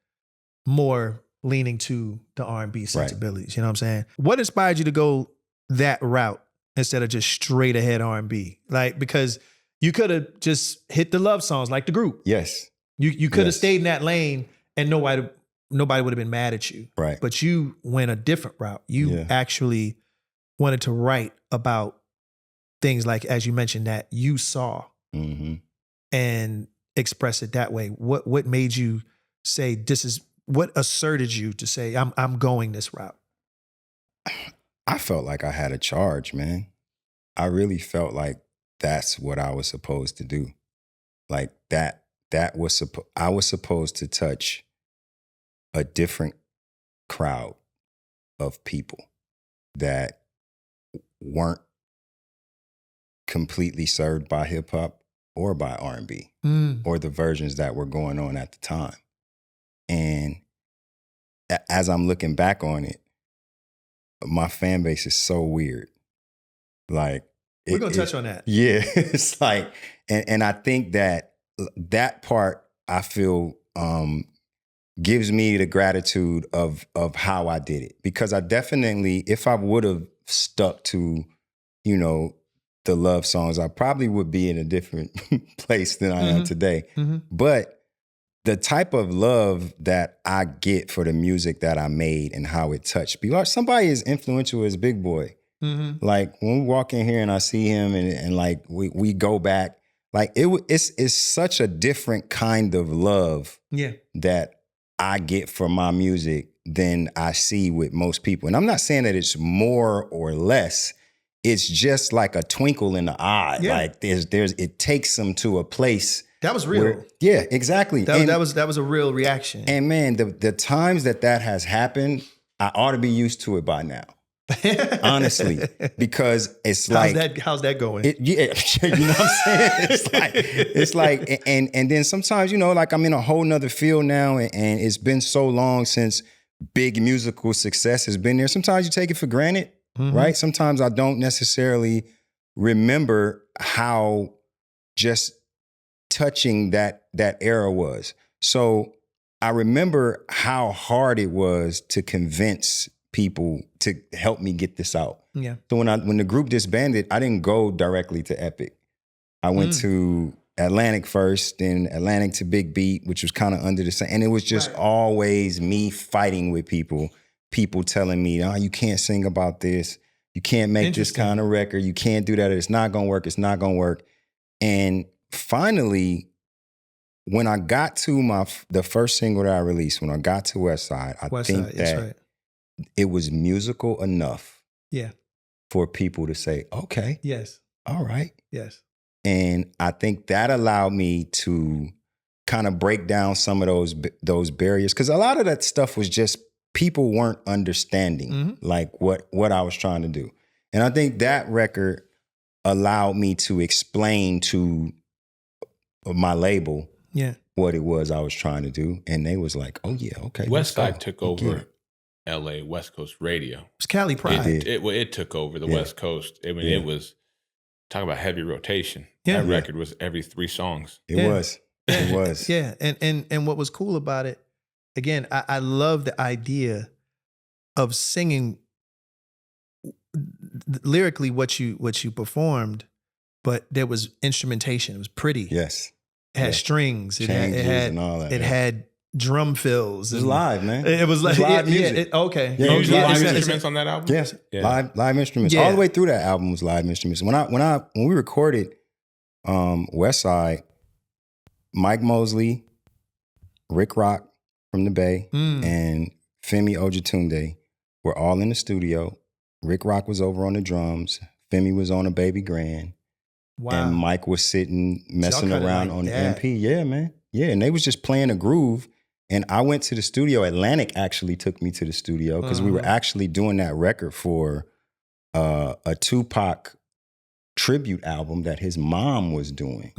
Speaker 2: more leaning to the R&B sensibilities. Right. You know what I'm saying? What inspired you to go that route instead of just straight ahead R&B? Like, because you could have just hit the love songs like the group.
Speaker 1: Yes.
Speaker 2: You could have stayed in that lane and nobody would have been mad at you.
Speaker 1: Right.
Speaker 2: But you went a different route. You actually wanted to write about things like, as you mentioned, that you saw and express it that way. What made you say what asserted you to say, I'm going this route?
Speaker 1: I felt like I had a charge, man. I really felt like that's what I was supposed to do. Like I was supposed to touch a different crowd of people that weren't completely served by hip hop or by R&B or the versions that were going on at the time. And as I'm looking back on it, my fan base is so weird. Like,
Speaker 2: we're going to touch on that.
Speaker 1: Yeah. It's like, and I think that part I feel gives me the gratitude of how I did it. Because I definitely, if I would have stuck to, the love songs, I probably would be in a different place than I am today. But the type of love that I get for the music that I made and how it touched people, somebody as influential as Big Boy. Like when we walk in here and I see him and like we go back, like it's such a different kind of love that I get from my music than I see with most people. And I'm not saying that it's more or less. It's just like a twinkle in the eye. Yeah. Like it takes them to a place. That was
Speaker 2: real.
Speaker 1: Yeah, exactly.
Speaker 2: That was a real reaction.
Speaker 1: And man, the times that has happened, I ought to be used to it by now. Honestly, because it's
Speaker 2: how's that going?
Speaker 1: You know what I'm saying? It's like, and then sometimes, like I'm in a whole nother field now, and it's been so long since big musical success has been there. Sometimes you take it for granted, right? Sometimes I don't necessarily remember how just touching that era was. So I remember how hard it was to convince people to help me get this out. Yeah. So when the group disbanded, I didn't go directly to Epic. I went to Atlantic first, then Atlantic to Big Beat, which was kind of under the same. And it was just always me fighting with people telling me, you can't sing about this. You can't make this kind of record. You can't do that. It's not going to work. It's not going to work. And finally, when I got to the first single that I released, when I got to Westside, I think that it was musical enough for people to say, okay.
Speaker 2: Yes.
Speaker 1: All right.
Speaker 2: Yes.
Speaker 1: And I think that allowed me to kind of break down some of those barriers. Because a lot of that stuff was just people weren't understanding like what I was trying to do. And I think that record allowed me to explain to my label what it was I was trying to do. And they was like, oh yeah, okay.
Speaker 3: Westside took over LA West Coast radio. It
Speaker 2: was Cali Pride.
Speaker 3: It took over the West Coast. I mean, it was, talk about heavy rotation. That record was every 3 songs.
Speaker 1: It was.
Speaker 2: Yeah. And what was cool about it, again, I love the idea of singing lyrically what you performed, but there was instrumentation. It was pretty.
Speaker 1: Yes.
Speaker 2: It had strings. It
Speaker 1: Changes
Speaker 2: had
Speaker 1: and all that.
Speaker 2: It had drum fills.
Speaker 1: It was live, man.
Speaker 2: It was like
Speaker 1: live music.
Speaker 2: Okay.
Speaker 3: You used live
Speaker 1: music.
Speaker 3: instruments on that album?
Speaker 1: Yes.
Speaker 3: Yeah.
Speaker 1: Live instruments.
Speaker 2: Yeah.
Speaker 1: All the way through that album was live instruments. When we recorded Westside, Mike Mosley, Rick Rock from the Bay, and Femi Ojetunde were all in the studio. Rick Rock was over on the drums. Femi was on a baby grand.
Speaker 2: Wow.
Speaker 1: And Mike was sitting messing
Speaker 2: So
Speaker 1: around
Speaker 2: like
Speaker 1: on
Speaker 2: that.
Speaker 1: the MP. Yeah, man. Yeah, and they was just playing a groove. And I went to the studio. Atlantic actually took me to the studio because we were actually doing that record for a Tupac tribute album that his mom was doing.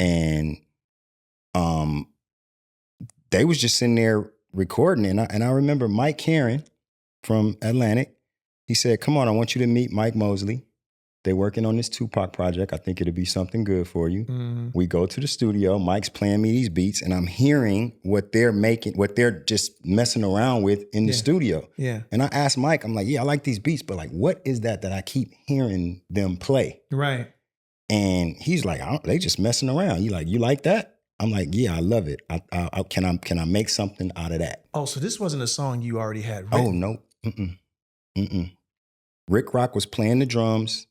Speaker 1: And they was just sitting there recording. And I remember Mike Karen from Atlantic. He said, come on, I want you to meet Mike Mosley. They're working on this Tupac project. I think it'll be something good for you. We go to the studio. Mike's playing me these beats, and I'm hearing what they're making, what they're just messing around with in the studio.
Speaker 2: Yeah.
Speaker 1: And I asked Mike, I'm like, yeah, I like these beats, but like, what is that I keep hearing them play?
Speaker 2: Right.
Speaker 1: And he's like, they just messing around. You like that? I'm like, yeah, I love it. Can I make something out of that?
Speaker 2: Oh, so this wasn't a song you already had written.
Speaker 1: Oh, no. Rick Rock was playing the drums.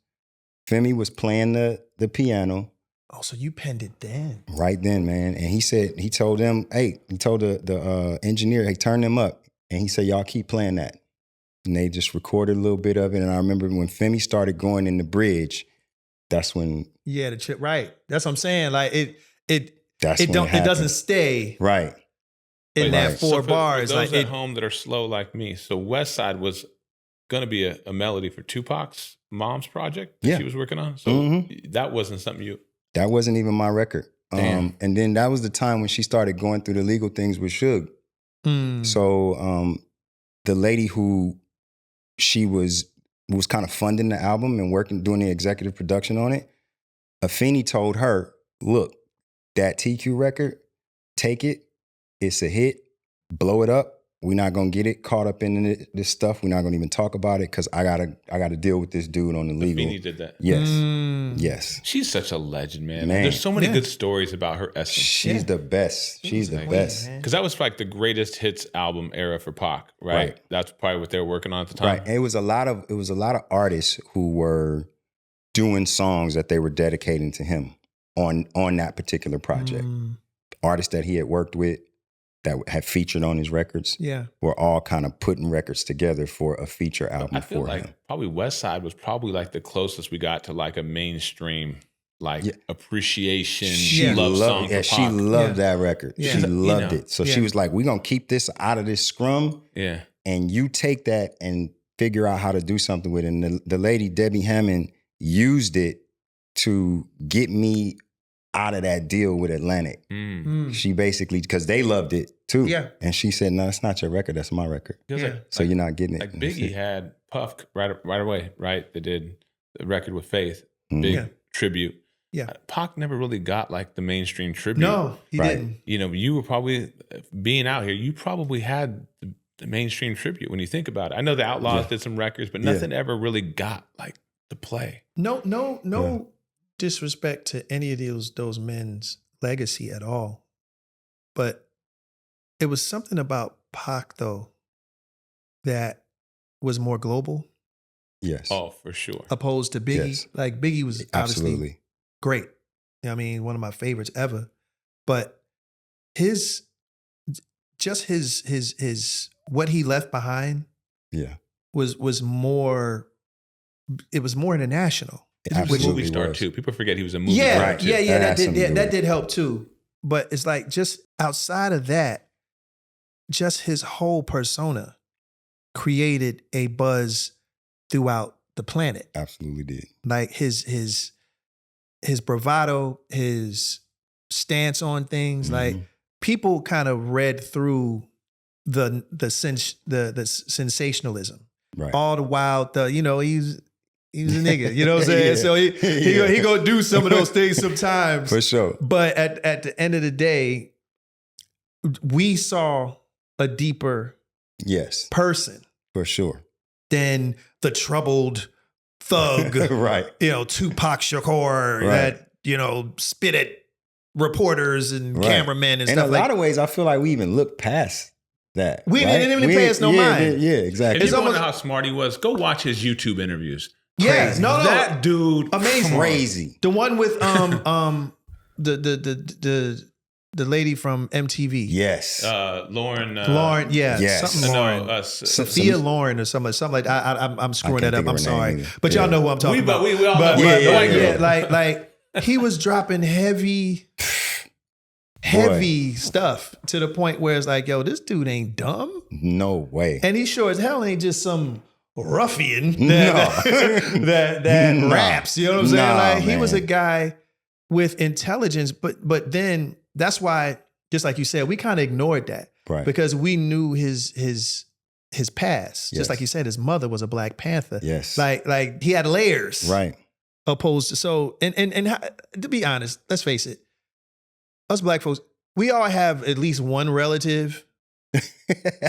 Speaker 1: Femi was playing the piano.
Speaker 2: Oh, so you penned it then.
Speaker 1: Right then, man. And he told the engineer, hey, turn them up. And he said, y'all keep playing that. And they just recorded a little bit of it. And I remember when Femi started going in the bridge, that's when.
Speaker 2: Yeah, the trip. Right. That's what I'm saying. Like it
Speaker 1: happened.
Speaker 2: doesn't stay
Speaker 1: right
Speaker 2: in that four
Speaker 3: for
Speaker 2: bars.
Speaker 3: For those
Speaker 2: like
Speaker 3: at home that are slow like me, so Westside was going to be a melody for Tupac's mom's project that she was working on. So that wasn't something
Speaker 1: that wasn't even my record.
Speaker 3: Damn.
Speaker 1: And then that was the time when she started going through the legal things with Suge. So the lady who she was kind of funding the album and doing the executive production on it, Afeni told her, look, that TQ record, take it. It's a hit. Blow it up. We're not gonna get it caught up in this stuff. We're not gonna even talk about it because I gotta deal with this dude on the legal.
Speaker 3: Afeni did that.
Speaker 1: Yes, yes.
Speaker 3: She's such a legend, man. There's so many good stories about her essence.
Speaker 1: She's the best. She's the best.
Speaker 3: Because that was like the greatest hits album era for Pac, right? That's probably what they were working on at the time.
Speaker 1: Right. And it was a lot of artists who were doing songs that they were dedicating to him on that particular project. Artists that he had worked with, that had featured on his records, were all kind of putting records together for a feature album
Speaker 3: I feel
Speaker 1: for
Speaker 3: like
Speaker 1: him.
Speaker 3: Probably Westside was probably like the closest we got to like a mainstream appreciation love song.
Speaker 1: Yeah, she loved that record.
Speaker 2: Yeah.
Speaker 1: She loved it. So she was like, we're gonna keep this out of this scrum.
Speaker 3: Yeah.
Speaker 1: And you take that and figure out how to do something with it. And the lady, Debbie Hammond, used it to get me out of that deal with Atlantic. She basically, because they loved it too.
Speaker 2: Yeah.
Speaker 1: And she said, no, it's not your record, that's my record. So you're not getting it.
Speaker 3: Like Biggie had Puff right away, right? They did the record with Faith, big tribute.
Speaker 2: Yeah.
Speaker 3: Pac never really got like the mainstream tribute.
Speaker 2: No, he didn't.
Speaker 3: You know, you were probably, being out here, you probably had the mainstream tribute when you think about it. I know the Outlaws did some records, but nothing ever really got like the play.
Speaker 2: No disrespect to any of those men's legacy at all. But it was something about Pac, though, that was more global.
Speaker 1: Yes.
Speaker 3: Oh, for sure.
Speaker 2: Opposed to Biggie.
Speaker 1: Yes.
Speaker 2: Like Biggie was obviously
Speaker 1: Absolutely.
Speaker 2: great. I mean, one of my favorites ever. But his what he left behind was more, it was more international.
Speaker 3: He was a movie star too. People forget he was a movie star too.
Speaker 2: That did help too. But it's like, just outside of that, just his whole persona created a buzz throughout the planet.
Speaker 1: Absolutely did.
Speaker 2: Like his bravado, his stance on things, like people kind of read through the sensationalism.
Speaker 1: Right.
Speaker 2: All the while, he's a nigga, you know what I'm saying? So he gonna do some of those things sometimes.
Speaker 1: For sure.
Speaker 2: But at the end of the day, we saw a deeper
Speaker 1: Yes.
Speaker 2: person
Speaker 1: For sure.
Speaker 2: than the troubled thug,
Speaker 1: right.
Speaker 2: Tupac Shakur that, spit at reporters and cameramen and stuff like that.
Speaker 1: In a lot of ways, I feel like we even look past that.
Speaker 2: We didn't even pay us no mind.
Speaker 1: Yeah, exactly.
Speaker 3: If you wonder how smart he was, go watch his YouTube interviews.
Speaker 2: Yeah, no,
Speaker 3: that dude,
Speaker 2: amazing,
Speaker 1: crazy.
Speaker 2: The one with the lady from MTV.
Speaker 1: Yes.
Speaker 3: Lauren.
Speaker 2: Yeah.
Speaker 1: Yes.
Speaker 2: Something Lauren. Sophia Lauren or something like that. I'm screwing that up. I'm sorry. But y'all know who I'm talking about.
Speaker 3: We all know.
Speaker 2: Like he was dropping heavy stuff to the point where it's like, yo, this dude ain't dumb.
Speaker 1: No way.
Speaker 2: And he sure as hell ain't just some ruffian that raps. You know what I'm saying? Like he was a guy with intelligence, but then that's why, just like you said, we kind of ignored that,
Speaker 1: right? Because
Speaker 2: we knew his past. Yes. Just like you said, his mother was a Black Panther.
Speaker 1: Yes,
Speaker 2: like he had layers,
Speaker 1: right?
Speaker 2: Opposed to and to be honest, let's face it, us Black folks, we all have at least one relative,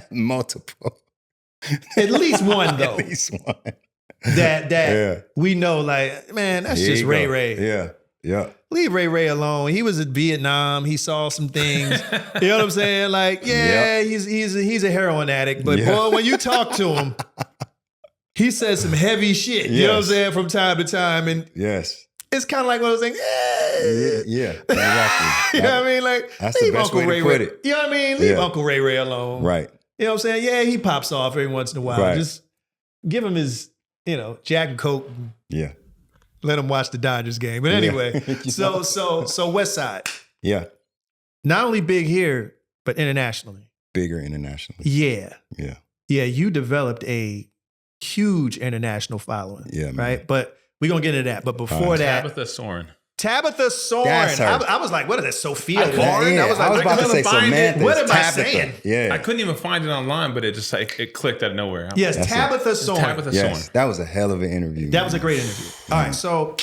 Speaker 1: multiple,
Speaker 2: at least one though,
Speaker 1: at least one
Speaker 2: that we know. Like, man, that's just Ray Ray.
Speaker 1: Yeah.
Speaker 2: Leave Ray Ray alone. He was in Vietnam. He saw some things. You know what I'm saying? Like, he's a heroin addict. But boy, when you talk to him, he says some heavy shit. You know what I'm saying? From time to time. And it's kind of like one of those things.
Speaker 1: Yeah. Exactly.
Speaker 2: You know what I mean? Like,
Speaker 1: that's
Speaker 2: leave
Speaker 1: the best
Speaker 2: Uncle
Speaker 1: way to
Speaker 2: Ray
Speaker 1: put it.
Speaker 2: You know what I mean? Leave Uncle Ray Ray alone.
Speaker 1: Right.
Speaker 2: You know what I'm saying? Yeah, he pops off every once in a while.
Speaker 1: Right.
Speaker 2: Just give him his, Jack and Coke.
Speaker 1: Yeah.
Speaker 2: Let him watch the Dodgers game. But anyway, so Westside.
Speaker 1: Yeah.
Speaker 2: Not only big here, but internationally.
Speaker 1: Bigger internationally.
Speaker 2: Yeah.
Speaker 1: Yeah.
Speaker 2: Yeah, you developed a huge international following.
Speaker 1: Yeah, man.
Speaker 2: Right? But we're going to get into that. But before that. Tabitha Soren. I was like, what is that? Sophia Lauren?
Speaker 1: I was about to say Samantha.
Speaker 2: What am I saying?
Speaker 1: Yeah.
Speaker 3: I couldn't even find it online, but it just it clicked out of nowhere.
Speaker 2: Yes, Tabitha Soren.
Speaker 3: Tabitha Soren.
Speaker 1: That was a hell of an interview.
Speaker 2: That was a great interview. All right, so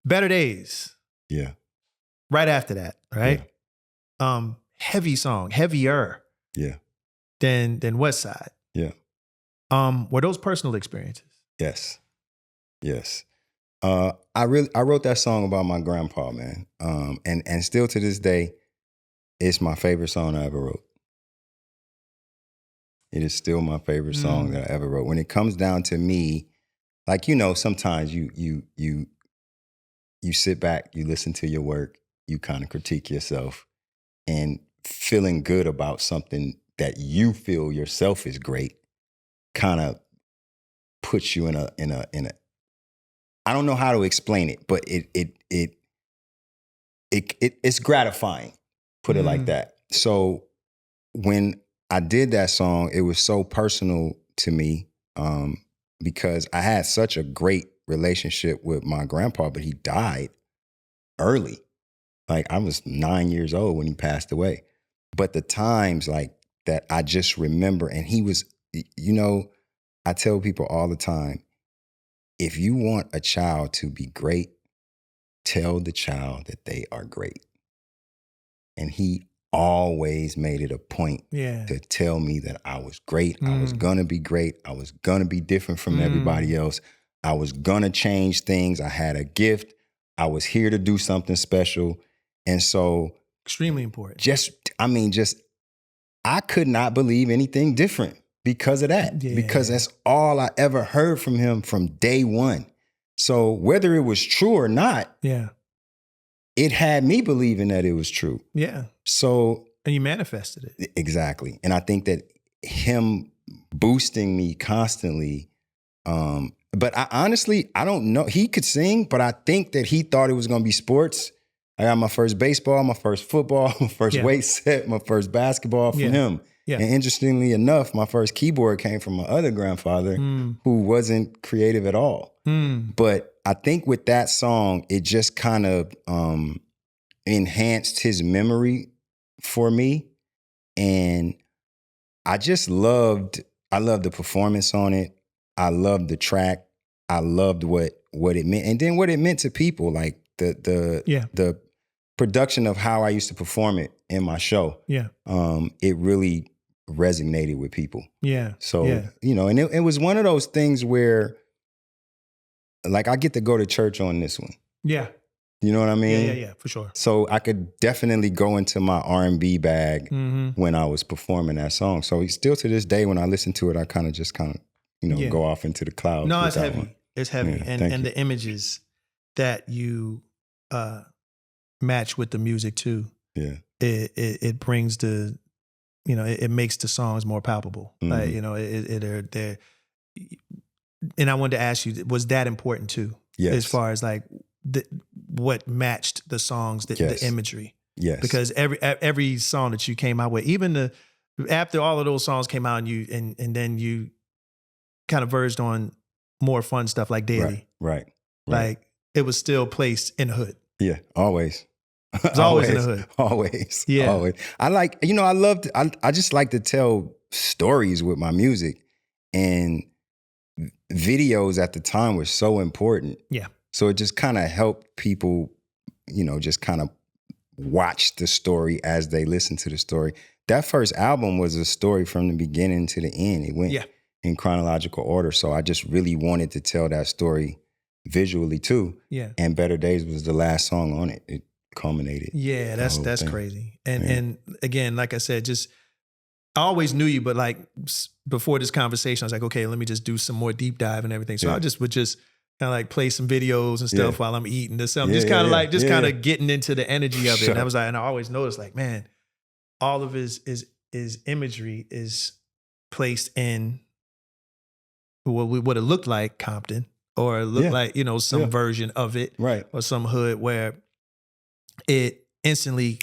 Speaker 2: Better Days.
Speaker 1: Yeah.
Speaker 2: Right after that, right? Yeah. Heavy song, heavier.
Speaker 1: Yeah.
Speaker 2: Than Westside.
Speaker 1: Yeah.
Speaker 2: Were those personal experiences?
Speaker 1: Yes. I wrote that song about my grandpa, man. And still to this day, it's my favorite song I ever wrote. It is still my favorite song that I ever wrote. When it comes down to me, like, sometimes you sit back, you listen to your work, you kind of critique yourself, and feeling good about something that you feel yourself is great kind of puts you in a I don't know how to explain it, but it's gratifying, put it like that. So when I did that song, it was so personal to me because I had such a great relationship with my grandpa, but he died early. Like I was 9 years old when he passed away. But the times like that I just remember, and he was, I tell people all the time, if you want a child to be great, tell the child that they are great. And he always made it a point to tell me that I was great. I was going to be great. I was going to be different from everybody else. I was going to change things. I had a gift. I was here to do something special. And so...
Speaker 2: extremely important.
Speaker 1: I could not believe anything different because of that. Yeah. Because that's all I ever heard from him from day one. So whether it was true or not, it had me believing that it was true.
Speaker 2: Yeah.
Speaker 1: So...
Speaker 2: and you manifested it.
Speaker 1: Exactly. And I think that him boosting me constantly, but I honestly don't know. He could sing, but I think that he thought it was going to be sports. I got my first baseball, my first football, my first weight set, my first basketball from him. Yeah. And interestingly enough, my first keyboard came from my other grandfather who wasn't creative at all. But I think with that song, it just kind of enhanced his memory for me. And I loved the performance on it. I loved the track. I loved what it meant. And then what it meant to people, like the production of how I used to perform it in my show. Yeah. It really resonated with people.
Speaker 2: Yeah.
Speaker 1: So, you know, and it was one of those things where, like, I get to go to church on this one.
Speaker 2: Yeah.
Speaker 1: You know what I mean?
Speaker 2: Yeah, for sure.
Speaker 1: So I could definitely go into my R&B bag when I was performing that song. So still to this day, when I listen to it, I kind of, you know, go off into the clouds.
Speaker 2: No, it's heavy. One. It's heavy.
Speaker 1: Yeah,
Speaker 2: and the images that you match with the music too.
Speaker 1: Yeah.
Speaker 2: It brings the, you know, it makes the songs more palpable. Like, you know, they're, and I wanted to ask you, was that important too?
Speaker 1: Yes.
Speaker 2: As far as like what matched the songs, the imagery.
Speaker 1: Yes.
Speaker 2: Because every song that you came out with, even after all of those songs came out and then you kind of verged on more fun stuff like Daily.
Speaker 1: Right.
Speaker 2: Like it was still placed in the hood.
Speaker 1: Yeah, always.
Speaker 2: It's always in the hood.
Speaker 1: Always.
Speaker 2: Yeah.
Speaker 1: Always. I like, you know, I just like to tell stories with my music, and videos at the time were so important.
Speaker 2: Yeah.
Speaker 1: So it just kind of helped people, you know, just kind of watch the story as they listen to the story. That first album was a story from the beginning to the end. It went in chronological order. So I just really wanted to tell that story visually too.
Speaker 2: Yeah.
Speaker 1: And Better Days was the last song on it. It culminated.
Speaker 2: Yeah, that's crazy. And again, like I said, just I always knew you, but like before this conversation, I was like, okay, let me just do some more deep dive and everything. So I would just kind of like play some videos and stuff while I'm eating or something. Just kind of getting into the energy of it. And I was like, and I always noticed like, man, all of his imagery is placed in what it looked like Compton, or it looked like, you know, some version of it,
Speaker 1: right,
Speaker 2: or some hood where it instantly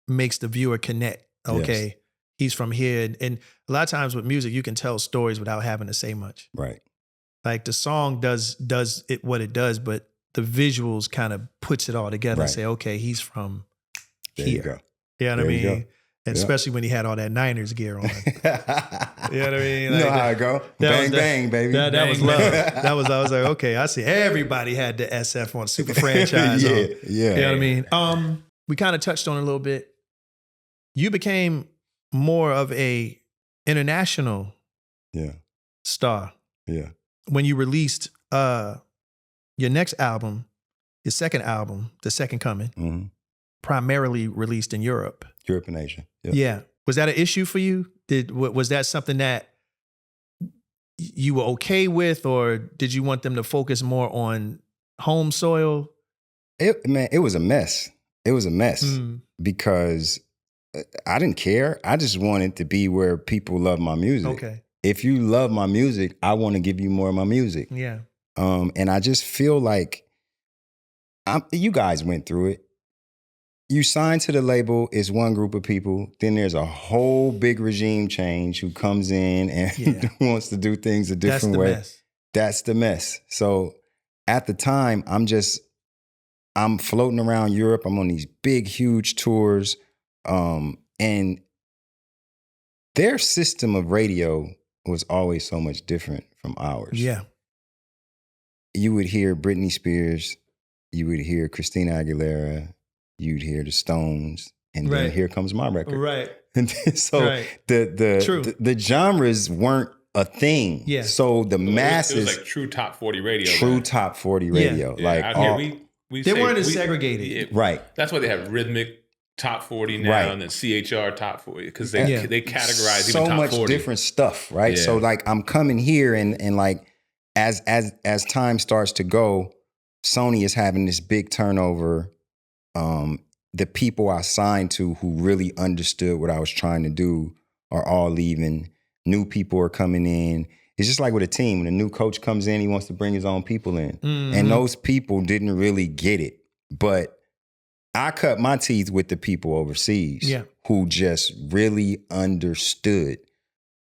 Speaker 2: makes the viewer connect. Okay, he's from here. And a lot of times with music, you can tell stories without having to say much.
Speaker 1: Right.
Speaker 2: Like the song does it what it does, but the visuals kind of puts it all together and say, okay, he's from
Speaker 1: here.
Speaker 2: You
Speaker 1: you go.
Speaker 2: You know what I mean? And especially when he had all that Niners gear on. You know what I mean?
Speaker 1: Like, you know how it go. Bang, bang, baby.
Speaker 2: That
Speaker 1: bang,
Speaker 2: was love. I was like, okay, I see. Everybody had the SF on, super franchise on.
Speaker 1: Yeah.
Speaker 2: You know what I mean? We kind of touched on it a little bit. You became more of a international star.
Speaker 1: Yeah.
Speaker 2: When you released your next album, your second album, The Second Coming, primarily released in Europe.
Speaker 1: Europe and Asia. Yep.
Speaker 2: Yeah. Was that an issue for you? Was that something that you were okay with, or did you want them to focus more on home soil?
Speaker 1: It was a mess. It was a mess because I didn't care. I just wanted to be where people love my music.
Speaker 2: Okay.
Speaker 1: If you love my music, I want to give you more of my music.
Speaker 2: Yeah.
Speaker 1: And I just feel like you guys went through it. You sign to the label, it's one group of people. Then there's a whole big regime change who comes in and wants to do things a different way.
Speaker 2: Mess.
Speaker 1: That's the mess. So at the time, I'm floating around Europe. I'm on these big, huge tours. And their system of radio was always so much different from ours.
Speaker 2: Yeah.
Speaker 1: You would hear Britney Spears. You would hear Christina Aguilera. You'd hear the Stones, and then here comes my record.
Speaker 2: Right.
Speaker 1: And so the genres weren't a thing.
Speaker 2: Yeah.
Speaker 1: So the masses.
Speaker 3: It was like true top 40 radio.
Speaker 1: True top 40 radio.
Speaker 3: Yeah.
Speaker 1: Like
Speaker 3: out here,
Speaker 2: they weren't as segregated.
Speaker 1: Right.
Speaker 3: That's why they have rhythmic top 40 now, and then CHR top 40, because they categorize
Speaker 1: so
Speaker 3: even top 40.
Speaker 1: So much different stuff, right? Yeah. So like I'm coming here and like as time starts to go, Sony is having this big turnover. The people I signed to who really understood what I was trying to do are all leaving. New people are coming in. It's just like with a team. When a new coach comes in, he wants to bring his own people in. Mm-hmm. And those people didn't really get it. But I cut my teeth with the people overseas who just really understood.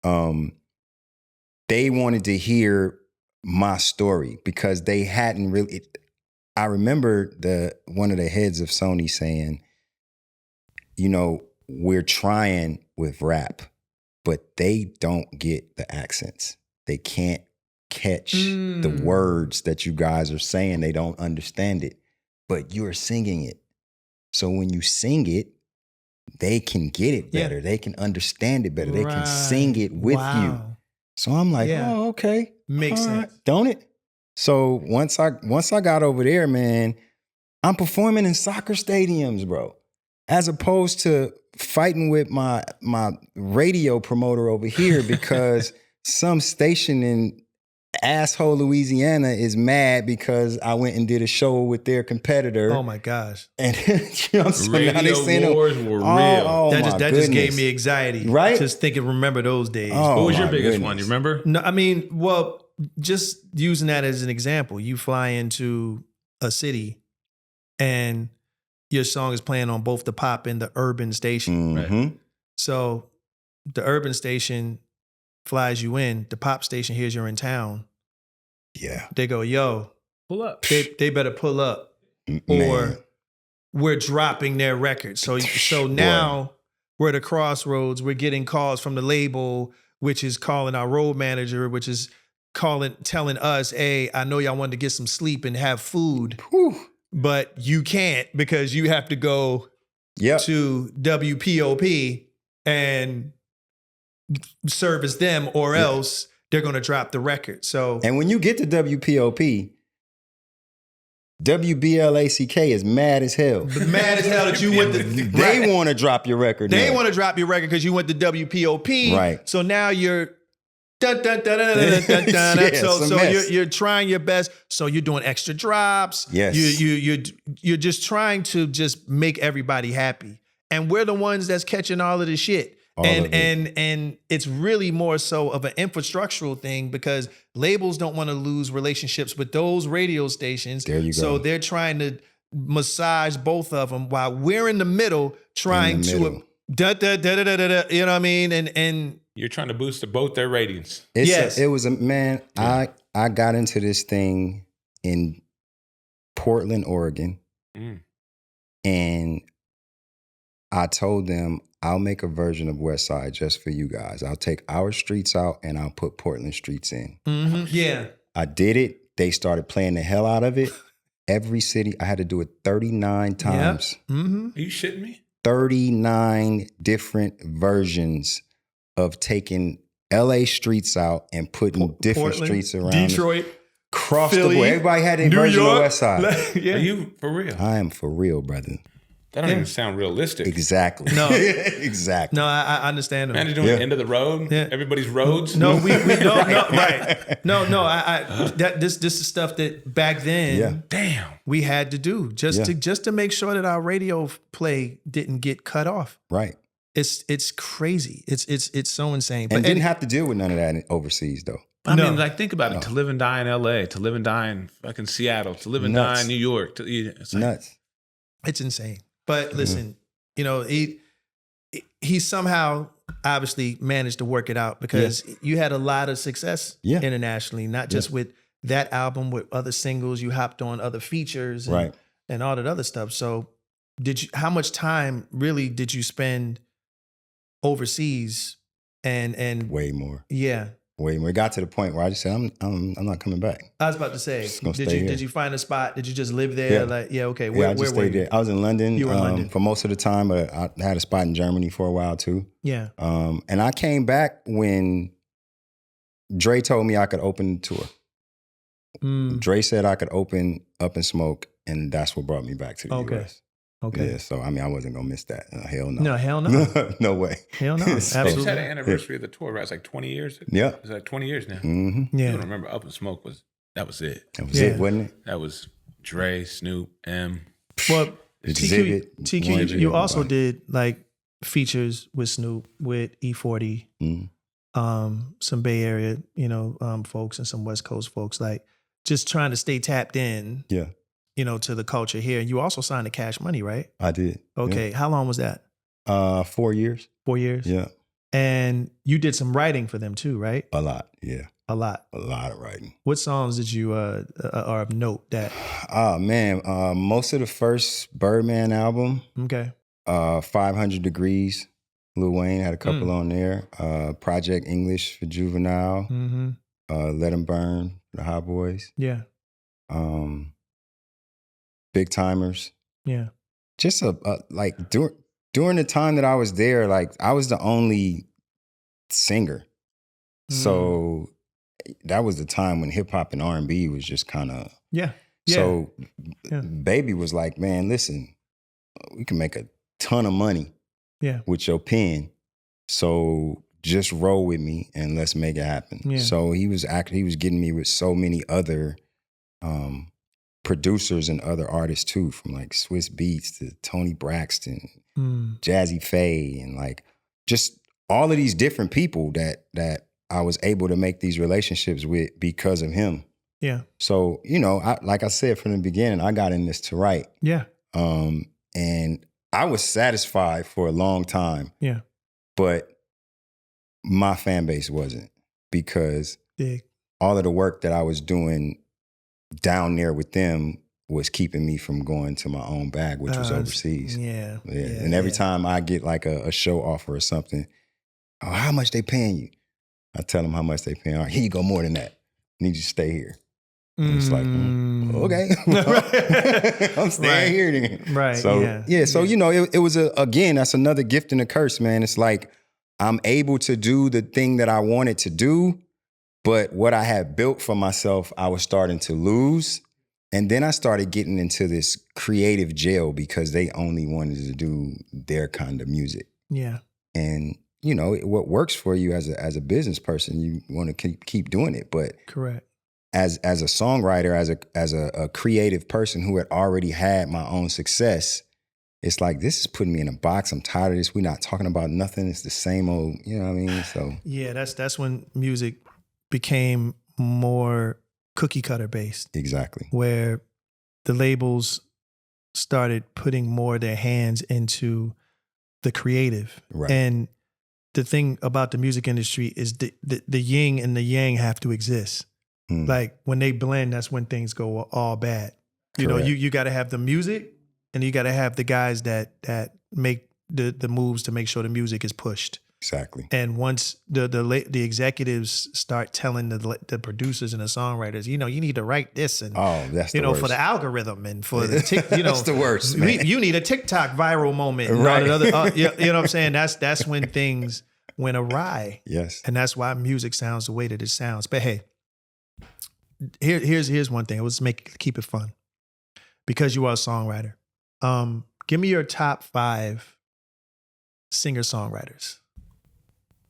Speaker 1: They wanted to hear my story because they hadn't really... I remember one of the heads of Sony saying, you know, we're trying with rap, but they don't get the accents. They can't catch the words that you guys are saying. They don't understand it, but you're singing it. So when you sing it, they can get it better. They can understand it better. They can sing it with you. So I'm like, oh, okay.
Speaker 2: Makes sense.
Speaker 1: Don't it? So once I got over there, man, I'm performing in soccer stadiums, bro. As opposed to fighting with my radio promoter over here because some station in asshole Louisiana is mad because I went and did a show with their competitor.
Speaker 2: Oh my gosh.
Speaker 1: And you know what I'm saying?
Speaker 3: Radio wars were real.
Speaker 1: Oh,
Speaker 2: that just gave me anxiety.
Speaker 1: Right?
Speaker 2: Just remember those days.
Speaker 3: What was your biggest one? You remember?
Speaker 2: No, I mean, well, just using that as an example, you fly into a city and your song is playing on both the pop and the urban station.
Speaker 1: Mm-hmm.
Speaker 2: Right? So the urban station flies you in, the pop station hears you're in town.
Speaker 1: Yeah.
Speaker 2: They go, yo,
Speaker 3: pull up.
Speaker 2: They better pull up.
Speaker 1: Man.
Speaker 2: Or we're dropping their record. So now we're at a crossroads. We're getting calls from the label, which is calling our road manager, which is telling us, hey, I know y'all wanted to get some sleep and have food, but you can't because you have to go to WPOP and service them or else they're going to drop the record. So,
Speaker 1: and when you get to WPOP, WBLACK is mad as hell.
Speaker 2: Mad as hell that you went to...
Speaker 1: They want to drop your record.
Speaker 2: They want to drop your record because you went to WPOP.
Speaker 1: Right.
Speaker 2: So now you're... So you're trying your best. So you're doing extra drops.
Speaker 1: Yes.
Speaker 2: You're just trying to just make everybody happy. And we're the ones that's catching all of the shit. And it's really more so of an infrastructural thing because labels don't want to lose relationships with those radio stations.
Speaker 1: There you go.
Speaker 2: So they're trying to massage both of them while we're in the middle trying to, you know what I mean? And
Speaker 3: you're trying to boost both their ratings.
Speaker 1: It was man. I got into this thing in Portland, Oregon, and I told them, I'll make a version of Westside just for you guys. I'll take our streets out and I'll put Portland streets in.
Speaker 2: Mm-hmm. Yeah.
Speaker 1: I did it. They started playing the hell out of it. Every city, I had to do it 39 times.
Speaker 2: Yep. Mm-hmm.
Speaker 3: Are you shitting me?
Speaker 1: 39 different versions of taking LA streets out and putting different
Speaker 2: Portland,
Speaker 1: streets around.
Speaker 2: Detroit.
Speaker 1: Across
Speaker 2: Philly,
Speaker 1: the board. Everybody had their version of Westside.
Speaker 2: Yeah.
Speaker 3: Are you for real?
Speaker 1: I am for real, brother.
Speaker 3: That don't even sound realistic.
Speaker 1: Exactly.
Speaker 2: No.
Speaker 1: Exactly.
Speaker 2: No, I understand.
Speaker 3: Man, you're doing the end of the road. Yeah. Everybody's roads.
Speaker 2: No, we don't. No, right. No. This is stuff that back then,
Speaker 3: damn,
Speaker 2: we had to do just to make sure that our radio play didn't get cut off.
Speaker 1: Right.
Speaker 2: It's crazy. It's so insane.
Speaker 1: And didn't have to deal with none of that overseas though.
Speaker 3: I mean, like, think about it. To live and die in LA, to live and die in fucking Seattle, to live and die in New York. It's like,
Speaker 1: nuts.
Speaker 2: It's insane. But listen, you know, he somehow obviously managed to work it out because you had a lot of success internationally, not just with that album, with other singles. You hopped on other features and all that other stuff. So how much time really did you spend overseas and
Speaker 1: way more?
Speaker 2: Yeah.
Speaker 1: Way more. It got to the point where I just said, I'm not coming back.
Speaker 2: I was about to say, did you find a spot? Did you just live there?
Speaker 1: Yeah.
Speaker 2: Like, okay.
Speaker 1: I just stayed there. I was in London,
Speaker 2: you were in London
Speaker 1: for most of the time, but I had a spot in Germany for a while too.
Speaker 2: Yeah.
Speaker 1: And I came back when Dre told me I could open the tour. Dre said I could open Up and Smoke, and that's what brought me back to the US.
Speaker 2: Okay.
Speaker 1: Yeah, so I mean, I wasn't gonna miss that. Hell no.
Speaker 2: No, hell no.
Speaker 1: No way.
Speaker 2: Hell no.
Speaker 3: Absolutely. They just had an anniversary of the tour, right? It's like 20 years.
Speaker 1: Yeah.
Speaker 3: It's like 20 years now.
Speaker 1: Mm-hmm.
Speaker 2: Yeah.
Speaker 3: I don't remember Up and Smoke that was it.
Speaker 1: That was it, wasn't it?
Speaker 3: That was Dre, Snoop, M.
Speaker 2: Well,
Speaker 1: TQ,
Speaker 2: you also did like features with Snoop, with E40, some Bay Area, folks and some West Coast folks, like just trying to stay tapped in.
Speaker 1: Yeah.
Speaker 2: To the culture here. And you also signed to Cash Money, right?
Speaker 1: I did.
Speaker 2: Okay. Yeah. How long was that?
Speaker 1: 4 years.
Speaker 2: 4 years?
Speaker 1: Yeah.
Speaker 2: And you did some writing for them too, right?
Speaker 1: A lot, yeah.
Speaker 2: A lot
Speaker 1: of writing.
Speaker 2: What songs did you are of note that?
Speaker 1: Oh man, most of the first Birdman album.
Speaker 2: Okay.
Speaker 1: 500 Degrees. Lil Wayne had a couple on there. Project English for Juvenile.
Speaker 2: Mm-hmm.
Speaker 1: Let 'Em Burn, the Hot Boys.
Speaker 2: Yeah. Big
Speaker 1: Timers.
Speaker 2: Yeah.
Speaker 1: Just like during the time that I was there, like I was the only singer. So that was the time when hip hop and R&B was just kind of.
Speaker 2: Yeah.
Speaker 1: So Baby was like, man, listen, we can make a ton of money with your pen. So just roll with me and let's make it happen. Yeah. So he was getting me with so many other producers and other artists too, from like Swiss Beats to Tony Braxton, Jazzy Faye, and like just all of these different people that I was able to make these relationships with because of him. Yeah. So, you know, like I said from the beginning, I got in this to write. Yeah. And I was satisfied for a long time. Yeah. But my fan base wasn't, because all of the work that I was doing down there with them was keeping me from going to my own bag, which was overseas. And every time I get like a show offer or something, oh, how much they paying you? I tell them how much they paying. All right, here you go, more than that. I need you to stay here. And it's like, okay, I'm staying here then. Right. So so you know, it was again, that's another gift and a curse, man. It's like I'm able to do the thing that I wanted to do, but what I had built for myself, I was starting to lose. And then I started getting into this creative jail because they only wanted to do their kind of music. Yeah. And you know, what works for you as a business person, you want to keep doing it. But correct. As a songwriter, as a creative person who had already had my own success, it's like, this is putting me in a box. I'm tired of this. We're not talking about nothing. It's the same old, you know what I mean? So yeah, that's when music became more cookie cutter based. Exactly. Where the labels started putting more of their hands into the creative. Right. And the thing about the music industry is the yin and the yang have to exist. Like when they blend, that's when things go all bad. You know, you got to have the music, and you got to have the guys that make the moves to make sure the music is pushed. Exactly. And once the executives start telling the producers and the songwriters, you know, you need to write this, and that's the worst. For the algorithm and for the you know, that's the worst. Man. You need a TikTok viral moment, and right? You know what I'm saying? That's when things went awry. Yes. And that's why music sounds the way that it sounds. But hey, here's one thing. Let's keep it fun, because you are a songwriter. Give me your top 5 singer-songwriters.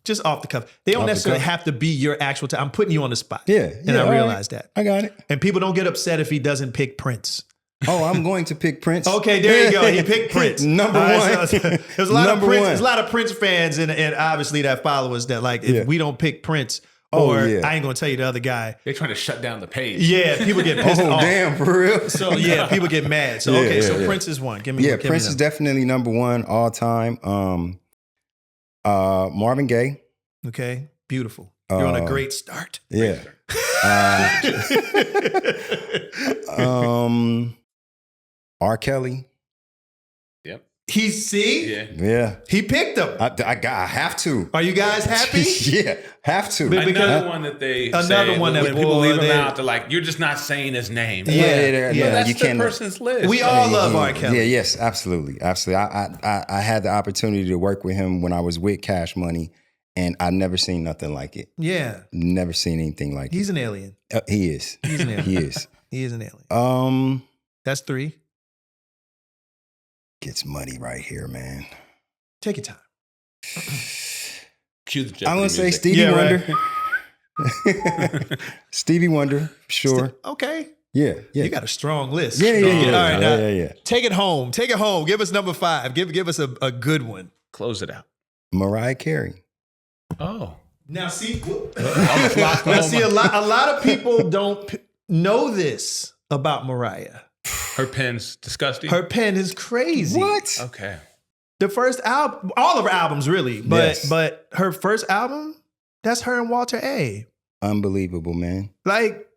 Speaker 1: Just off the cuff. They don't necessarily have to be your actual I'm putting you on the spot. Yeah. And I realize that. I got it. And people don't get upset if he doesn't pick Prince. Oh, I'm going to pick Prince. Okay, there you go. He picked Prince. Number one. There's a lot of Prince. There's a lot of Prince fans and obviously that follow us that like, if we don't pick Prince, or I ain't gonna tell you the other guy. They're trying to shut down the page. Yeah, people get pissed off. Oh, damn, for real? So yeah, people get mad. So so Prince is one. Give me Prince is definitely number one all time. Marvin Gaye. Okay, beautiful. You're on a great start. Yeah. R. Kelly. Yep. He He picked them. I have to. Are you guys happy? Yeah, have to.
Speaker 3: Another one that they when people leave him out, they're like, you're just not saying his name. Yeah. That's the person's list.
Speaker 2: We all love R. Kelly.
Speaker 1: Yeah, yes, absolutely. I had the opportunity to work with him when I was with Cash Money, and I've never seen nothing like it. Yeah. Never seen anything like it.
Speaker 2: He's an alien.
Speaker 1: He is. He's an alien. He is.
Speaker 2: He is an alien. That's 3.
Speaker 1: Gets money right here, man.
Speaker 2: Take your time.
Speaker 1: I'm gonna say Stevie Wonder. Right. Stevie Wonder, sure.
Speaker 2: Okay.
Speaker 1: Yeah.
Speaker 2: You got a strong list.
Speaker 1: Yeah.
Speaker 2: All right, yeah. Take it home. Give us number 5. Give us a good one.
Speaker 3: Close it out.
Speaker 1: Mariah Carey.
Speaker 3: Oh.
Speaker 2: Now see, a lot of people don't know this about Mariah.
Speaker 3: Her pen's disgusting.
Speaker 2: Her pen is crazy.
Speaker 1: What?
Speaker 3: Okay.
Speaker 2: The first album, all of her albums really, but her first album, that's her and Walter A.
Speaker 1: Unbelievable, man.
Speaker 2: Like,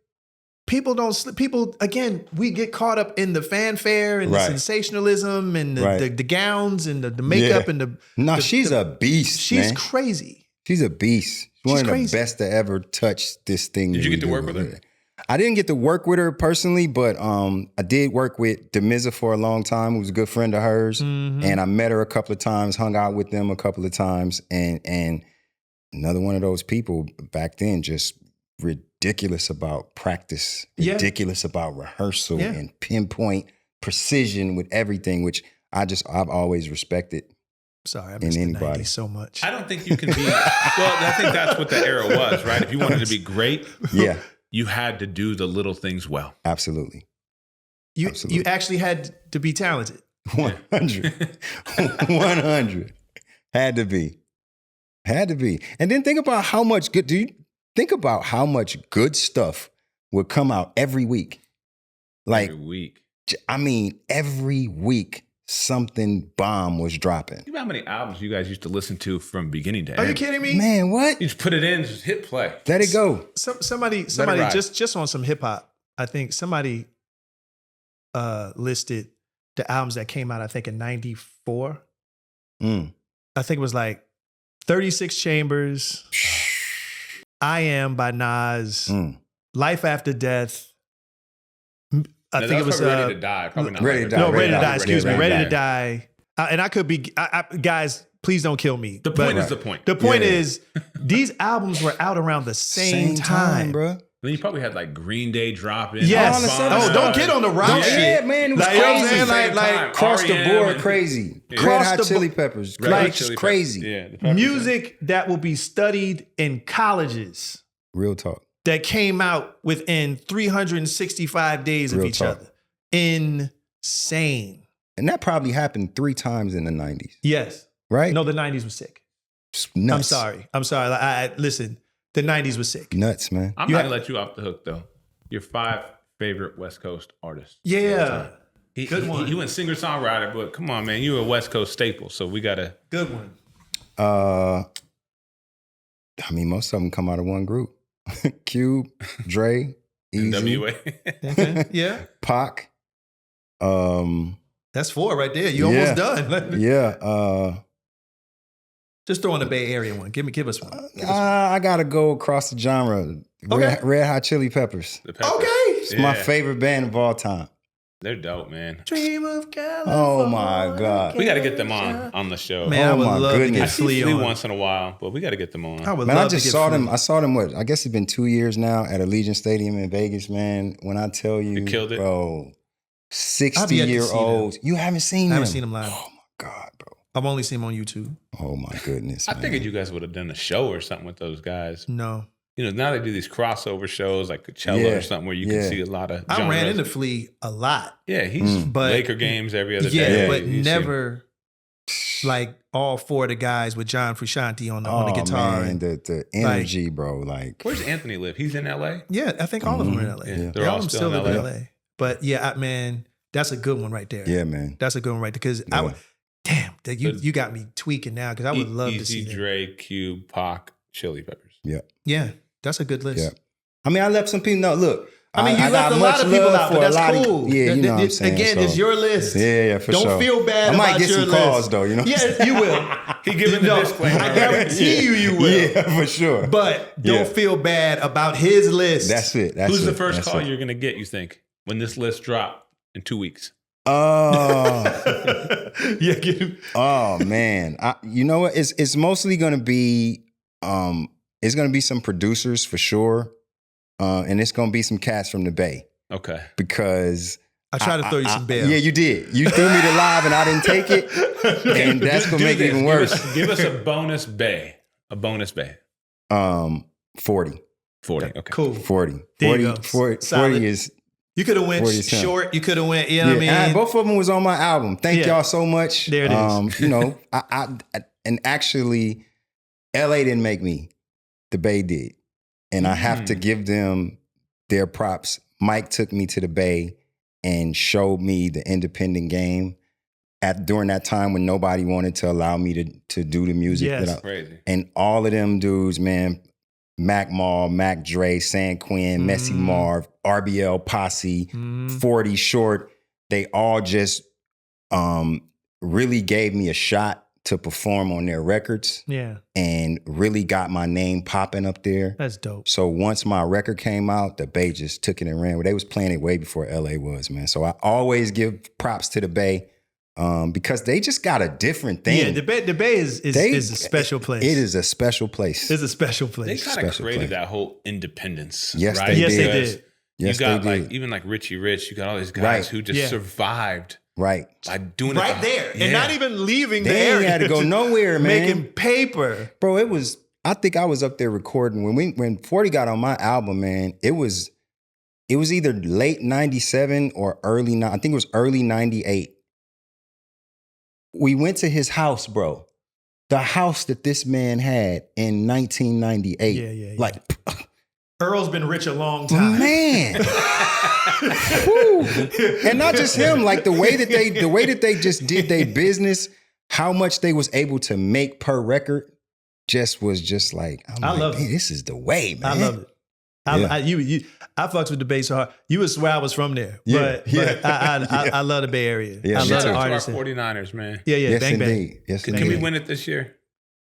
Speaker 2: people again, we get caught up in the fanfare and the sensationalism and the gowns and the makeup and the.
Speaker 1: No, she's a beast.
Speaker 2: She's crazy.
Speaker 1: She's a beast. She's one of the best to ever touch this thing.
Speaker 3: Did you get to work with her?
Speaker 1: I didn't get to work with her personally, but I did work with Demiza for a long time, who was a good friend of hers.
Speaker 2: Mm-hmm.
Speaker 1: And I met her a couple of times, hung out with them a couple of times. And another one of those people back then, just ridiculous about practice, ridiculous about rehearsal and pinpoint precision with everything, which I've always respected.
Speaker 2: Sorry, I missed the 90s so much.
Speaker 3: I don't think you can be, well, I think that's what the era was, right? If you wanted to be great, you had to do the little things well.
Speaker 1: Absolutely.
Speaker 2: You actually had to be talented.
Speaker 1: 100. 100. Had to be. And then think about how much good stuff would come out every week. Like,
Speaker 3: every week.
Speaker 1: I mean, every week something bomb was dropping.
Speaker 3: You know how many albums you guys used to listen to from beginning to end?
Speaker 2: Are you kidding me?
Speaker 1: Man, what?
Speaker 3: You just put it in, just hit play.
Speaker 1: Let it go.
Speaker 2: Somebody just on some hip hop. I think somebody listed the albums that came out, I think in 94. I think it was like 36 Chambers, I Am by Nas, Life After Death. I think it was
Speaker 3: Ready to Die. Probably not
Speaker 1: Ready to Die.
Speaker 2: No, Ready to Die. Excuse me, Ready
Speaker 1: Die.
Speaker 2: to Die. And I could be, guys, please don't kill me.
Speaker 3: The point is the point.
Speaker 2: The point is, these albums were out around the same time,
Speaker 1: bro.
Speaker 3: Then you probably had like Green Day drop in.
Speaker 2: Yes. Don't get on the rock shit.
Speaker 1: Yeah, man, it was crazy.
Speaker 3: Like
Speaker 1: across the board, crazy. Red Hot Chili Peppers, like crazy.
Speaker 3: Yeah,
Speaker 2: music that will be studied in colleges.
Speaker 1: Real talk.
Speaker 2: That came out within 365 days of each other. Insane.
Speaker 1: And that probably happened 3 times in the 90s.
Speaker 2: Yes.
Speaker 1: Right?
Speaker 2: No, the 90s was sick.
Speaker 1: Nuts.
Speaker 2: I'm sorry. Listen, the 90s was sick.
Speaker 1: Nuts, man.
Speaker 3: I'm not going to let you off the hook, though. Your 5 favorite West Coast artists.
Speaker 2: Yeah.
Speaker 3: Good one. You went singer-songwriter, but come on, man. You're a West Coast staple, so we got to.
Speaker 2: Good one.
Speaker 1: I mean, most of them come out of one group. Cube, Dre, Easy,
Speaker 2: NWA. Yeah.
Speaker 1: Pac.
Speaker 2: That's 4 right there. You almost done.
Speaker 1: Yeah.
Speaker 2: Just throw in the Bay Area one. Give us one.
Speaker 1: I gotta go across the genre.
Speaker 2: Okay.
Speaker 1: Red Hot Chili Peppers.
Speaker 2: Okay.
Speaker 1: It's my favorite band of all time.
Speaker 3: They're dope, man.
Speaker 2: Dream of California.
Speaker 1: Oh my God.
Speaker 3: We got to get them on the show.
Speaker 2: Man, I would love to get
Speaker 3: I see
Speaker 2: Flea on.
Speaker 3: once in a while, but we got to get them on.
Speaker 1: I just saw them. I saw them. I guess it's been 2 years now at Allegiant Stadium in Vegas. Man, when I tell you,
Speaker 3: killed it,
Speaker 1: bro. 60-year-olds. You haven't seen them?
Speaker 2: I haven't seen them live.
Speaker 1: Oh my God, bro.
Speaker 2: I've only seen them on YouTube.
Speaker 1: Oh my goodness.
Speaker 3: I figured you guys would have done a show or something with those guys.
Speaker 2: No.
Speaker 3: You know, now they do these crossover shows like Coachella or something where you can see a lot of genres.
Speaker 2: I ran into Flea a lot.
Speaker 3: Yeah, he's Laker games every other day.
Speaker 2: Yeah, but never like all 4 of the guys with John Frusciante on the guitar.
Speaker 1: Man, the energy, bro. Like,
Speaker 3: where's Anthony live? He's in LA?
Speaker 2: Yeah, I think all of them are in LA.
Speaker 3: Yeah. They're all still in LA.
Speaker 2: But yeah, man, that's a good one right there.
Speaker 1: Yeah, man.
Speaker 2: That's a good one right there. Because you got me tweaking now because I would love to see that.
Speaker 3: Dre, Cube, Pac, Chili Peppers.
Speaker 1: Yeah.
Speaker 2: Yeah. That's a good list.
Speaker 1: Yeah. I mean, I left some people. No, look.
Speaker 2: I mean, you left a lot of people out, but that's cool.
Speaker 1: Yeah, you know what I'm saying.
Speaker 2: Again, it's your list.
Speaker 1: Yeah, for sure.
Speaker 2: Don't feel bad about your list.
Speaker 1: I might get some calls, though, you know?
Speaker 2: Yeah, you will.
Speaker 3: He giving the disclaimer.
Speaker 2: I guarantee you will.
Speaker 1: Yeah, for sure.
Speaker 2: But don't feel bad about his list.
Speaker 1: That's it.
Speaker 3: Who's the first call you're going to get, you think, when this list drops in 2 weeks?
Speaker 1: Oh. Oh, man. You know what? It's mostly going to be... it's going to be some producers for sure. And it's going to be some cats from the Bay.
Speaker 3: Okay.
Speaker 1: Because...
Speaker 2: I tried to throw you some bail.
Speaker 1: Yeah, you did. You threw me the live and I didn't take it. And that's going to make it even worse.
Speaker 3: Give us a bonus Bay. A bonus Bay.
Speaker 1: 40.
Speaker 3: 40. Okay.
Speaker 2: Cool.
Speaker 1: 40.
Speaker 2: There you go.
Speaker 1: 40 is...
Speaker 2: You could have went short. You could have went, you know what I mean?
Speaker 1: And both of them was on my album. Thank y'all so much.
Speaker 2: There it is.
Speaker 1: You know, and actually, LA didn't make me. The Bay did. And I have to give them their props. Mike took me to the Bay and showed me the independent game during that time when nobody wanted to allow me to do the music.
Speaker 2: Yes.
Speaker 3: Crazy.
Speaker 1: And all of them dudes, man, Mac Mall, Mac Dre, San Quinn, Messy Marv, RBL Posse, 40 Short, they all just really gave me a shot to perform on their records.
Speaker 2: Yeah.
Speaker 1: And really got my name popping up there.
Speaker 2: That's dope.
Speaker 1: So once my record came out, the Bay just took it and ran. Well, they was playing it way before LA was, man. So I always give props to the Bay because they just got a different thing.
Speaker 2: Yeah, the Bay is a special place.
Speaker 1: It is a special place.
Speaker 2: It's a special place.
Speaker 3: They kind of created that whole independence.
Speaker 1: Yes,
Speaker 3: right?
Speaker 1: they
Speaker 2: Yes,
Speaker 1: did.
Speaker 2: they did.
Speaker 1: Yes,
Speaker 3: you got
Speaker 1: they did.
Speaker 3: like even like Richie Rich. You got all these guys who just survived.
Speaker 1: Right.
Speaker 3: By doing
Speaker 2: right
Speaker 3: it
Speaker 2: there. And not even leaving the
Speaker 1: They ain't
Speaker 2: area.
Speaker 1: had to go nowhere, man.
Speaker 2: Making paper.
Speaker 1: Bro, I think I was up there recording when 40 got on my album, man. It was either late 97 or I think it was early 98. We went to his house, bro. The house that this man had in 1998.
Speaker 2: Yeah.
Speaker 1: Like,
Speaker 2: Earl's been rich a long time.
Speaker 1: man. And not just him, like the way that they just did their business, how much they was able to make per record was just like,
Speaker 2: I love it.
Speaker 1: This is the way, man.
Speaker 2: I love it. I fucks with the Bay so hard. You would swear I was from there. But I love the Bay Area.
Speaker 1: Yeah,
Speaker 2: I love the
Speaker 3: Our
Speaker 2: artists.
Speaker 3: 49ers, man.
Speaker 2: Yeah,
Speaker 1: Yes,
Speaker 2: bang,
Speaker 1: indeed.
Speaker 2: bang.
Speaker 1: Yes,
Speaker 3: Can
Speaker 1: indeed.
Speaker 3: we win it this year?